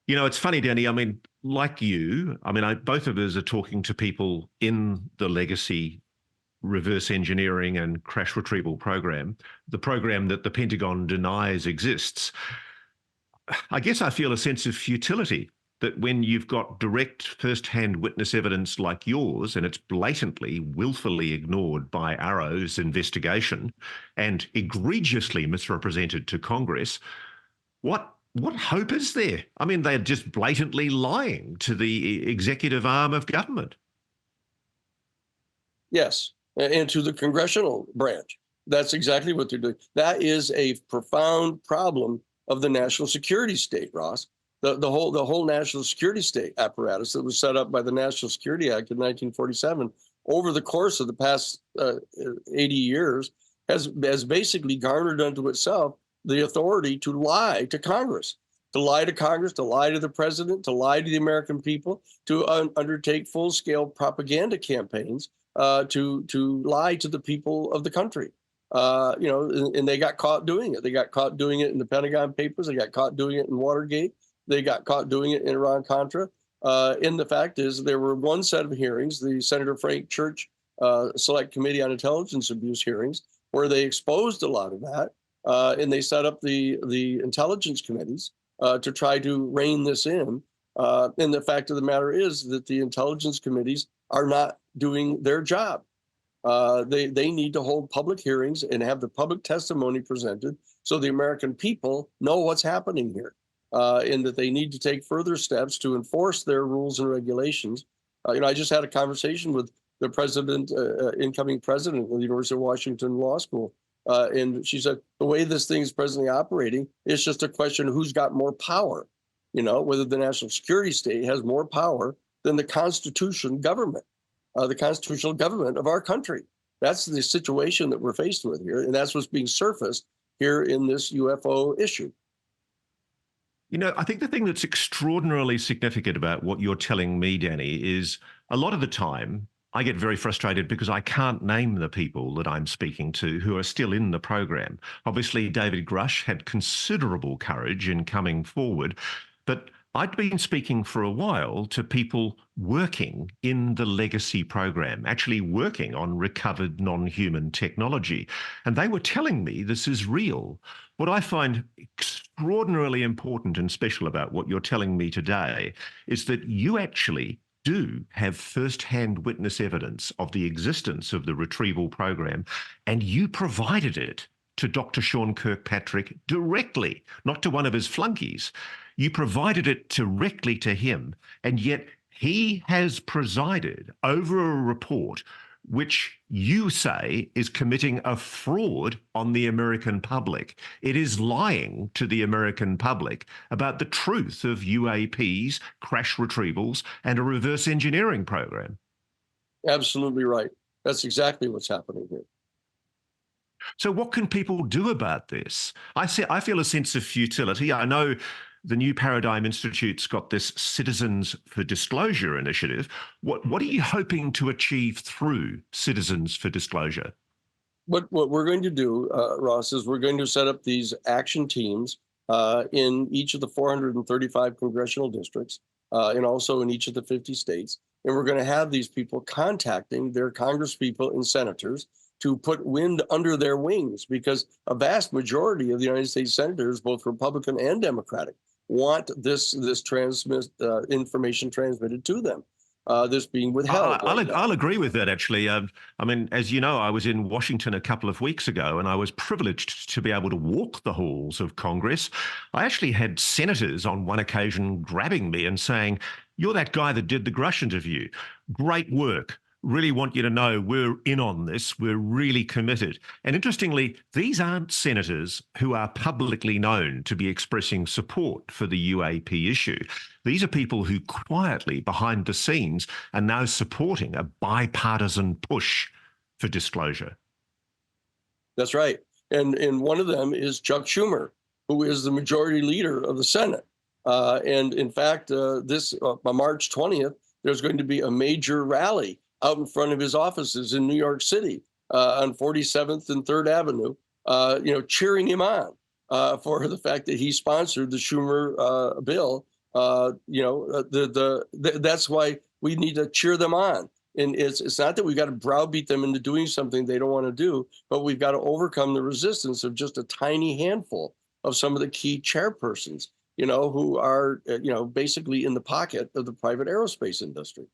You know, it's funny, Danny. I mean, like you, both of us are talking to people in the legacy reverse engineering and crash retrieval program, the program that the Pentagon denies exists. I guess I feel a sense of futility that when you've got direct first-hand witness evidence like yours, and it's blatantly, willfully ignored by AARO's investigation and egregiously misrepresented to Congress, what hope is there? I mean, they're just blatantly lying to the executive arm of government. Yes, and to the congressional branch. That's exactly what they're doing. That is a profound problem of the national security state, Ross. The whole national security state apparatus that was set up by the National Security Act in 1947 over the course of the past 80 years has basically garnered unto itself the authority to lie to Congress, to lie to the president, to lie to the American people, to undertake full-scale propaganda campaigns, to lie to the people of the country. And they got caught doing it. They got caught doing it in the Pentagon Papers. They got caught doing it in Watergate. They got caught doing it in Iran-Contra. And the fact is, there were one set of hearings, the Senator Frank Church Select Committee on Intelligence Abuse hearings, where they exposed a lot of that. And they set up the intelligence committees to try to rein this in. And the fact of the matter is that the intelligence committees are not doing their job. They need to hold public hearings and have the public testimony presented so the American people know what's happening here, and that they need to take further steps to enforce their rules and regulations. I just had a conversation with the incoming president of the University of Washington Law School, and she said the way this thing is presently operating, it's just a question of who's got more power, whether the national security state has more power than the constitutional government of our country. That's the situation that we're faced with here, and that's what's being surfaced here in this UFO issue. I think the thing that's extraordinarily significant about what you're telling me, Danny, is a lot of the time I get very frustrated because I can't name the people that I'm speaking to who are still in the program. Obviously, David Grush had considerable courage in coming forward, but I'd been speaking for a while to people working in the legacy program, actually working on recovered non-human technology. And they were telling me this is real. What I find extraordinarily important and special about what you're telling me today is that you actually do have first-hand witness evidence of the existence of the retrieval program, and you provided it to Dr. Sean Kirkpatrick directly, not to one of his flunkies. You provided it directly to him, and yet he has presided over a report which you say is committing a fraud on the American public. It is lying to the American public about the truth of UAPs, crash retrievals, and a reverse engineering program. Absolutely right. That's exactly what's happening here. So what can people do about this? I feel a sense of futility. I know the New Paradigm Institute's got this Citizens for Disclosure initiative. What are you hoping to achieve through Citizens for Disclosure? What we're going to do, Ross, is we're going to set up these action teams in each of the 435 congressional districts and also in each of the 50 states. And we're going to have these people contacting their congresspeople and senators to put wind under their wings, because a vast majority of the United States senators, both Republican and Democratic, want this information transmitted to them. that's being withheld. I'll agree with that, actually. I mean, as you know, I was in Washington a couple of weeks ago, and I was privileged to be able to walk the halls of Congress. I actually had senators on one occasion grabbing me and saying, "You're that guy that did the Grush interview. Great work. Really want you to know we're in on this. We're really committed." And interestingly, these aren't senators who are publicly known to be expressing support for the UAP issue. These are people who quietly, behind the scenes, are now supporting a bipartisan push for disclosure. That's right. And one of them is Chuck Schumer, who is the majority leader of the Senate. And in fact, this on March 20th, there's going to be a major rally out in front of his offices in New York City on 47th and 3rd Avenue, cheering him on for the fact that he sponsored the Schumer bill. That's why we need to cheer them on. And it's not that we've got to browbeat them into doing something they don't want to do, but we've got to overcome the resistance of just a tiny handful of some of the key chairpersons, who are, basically in the pocket of the private aerospace industry.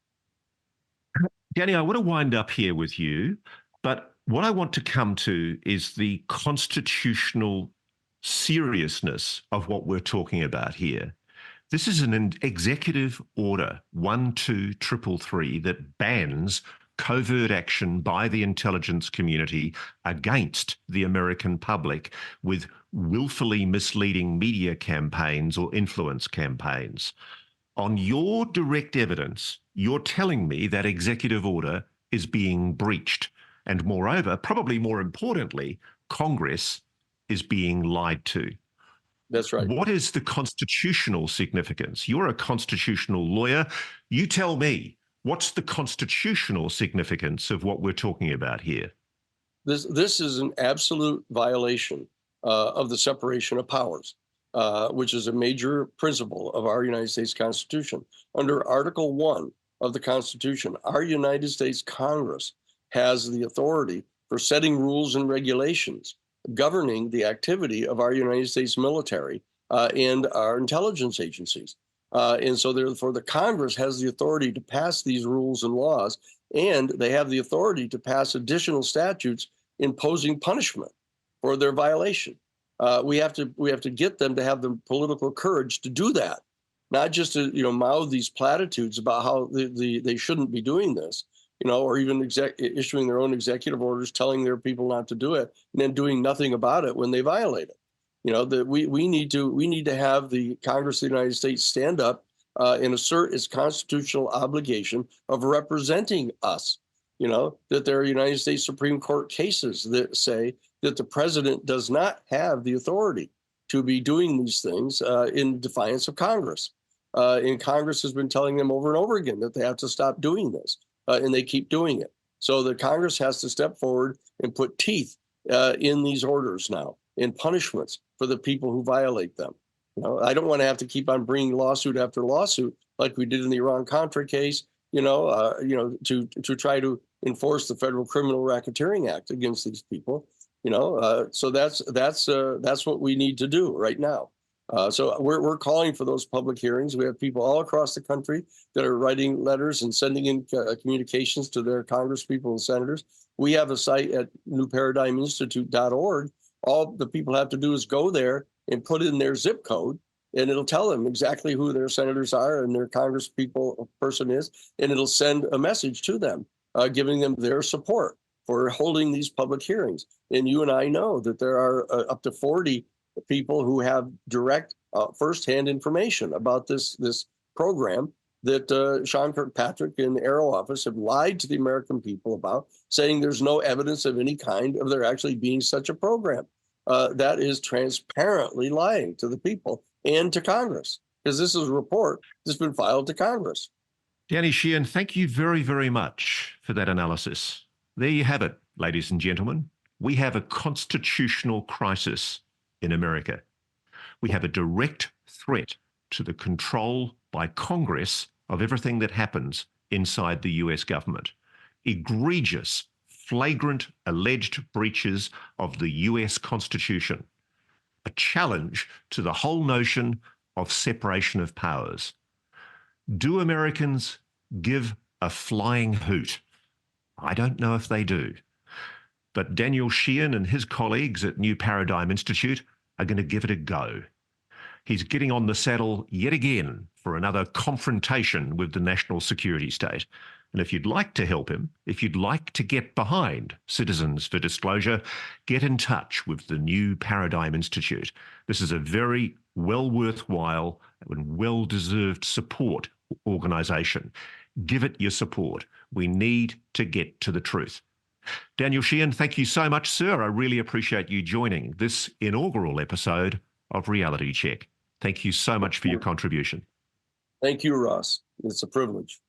Danny, I want to wind up here with you, but what I want to come to is the constitutional seriousness of what we're talking about here. This is an executive order 12333 that bans covert action by the intelligence community against the American public with willfully misleading media campaigns or influence campaigns. On your direct evidence, you're telling me that executive order is being breached. And moreover, probably more importantly, Congress is being lied to. That's right. What is the constitutional significance? You're a constitutional lawyer. You tell me, what's the constitutional significance of what we're talking about here? This is an absolute violation of the separation of powers. Which is a major principle of our United States Constitution. Under Article 1 of the Constitution, our United States Congress has the authority for setting rules and regulations governing the activity of our United States military and our intelligence agencies. And so therefore, the Congress has the authority to pass these rules and laws, and they have the authority to pass additional statutes imposing punishment for their violation. We have to get them to have the political courage to do that, not just to mouth these platitudes about how they shouldn't be doing this, or even issuing their own executive orders telling their people not to do it and then doing nothing about it when they violate it. That we need to have the Congress of the United States stand up and assert its constitutional obligation of representing us. That there are United States Supreme Court cases that say that the president does not have the authority to be doing these things in defiance of Congress. And Congress has been telling them over and over again that they have to stop doing this, and they keep doing it. So the Congress has to step forward and put teeth in these orders now, in punishments for the people who violate them. I don't want to have to keep on bringing lawsuit after lawsuit like we did in the Iran-Contra case, to try to enforce the Federal Criminal Racketeering Act against these people. So that's what we need to do right now. So we're calling for those public hearings. We have people all across the country that are writing letters and sending in communications to their congresspeople and senators. We have a site at newparadigminstitute.org. All the people have to do is go there and put in their zip code, and it'll tell them exactly who their senators are and their congresspeople person is, and it'll send a message to them, giving them their support for holding these public hearings. And you and I know that there are up to 40 people who have direct firsthand information about this program that Sean Kirkpatrick and the AARO office have lied to the American people about, saying there's no evidence of any kind of there actually being such a program. That is transparently lying to the people and to Congress, because this is a report that's been filed to Congress. Danny Sheehan, thank you very, very much for that analysis. There you have it, ladies and gentlemen. We have a constitutional crisis in America. We have a direct threat to the control by Congress of everything that happens inside the US government. Egregious, flagrant, alleged breaches of the US Constitution. A challenge to the whole notion of separation of powers. Do Americans give a flying hoot? I don't know if they do. But Daniel Sheehan and his colleagues at New Paradigm Institute are going to give it a go. He's getting on the saddle yet again for another confrontation with the national security state. And if you'd like to help him, if you'd like to get behind Citizens for Disclosure, get in touch with the New Paradigm Institute. This is a very well worthwhile and well-deserved support organisation. Give it your support. We need to get to the truth. Daniel Sheehan, thank you so much, sir. I really appreciate you joining this inaugural episode of Reality Check. Thank you so much for your contribution. Thank you, Ross. It's a privilege.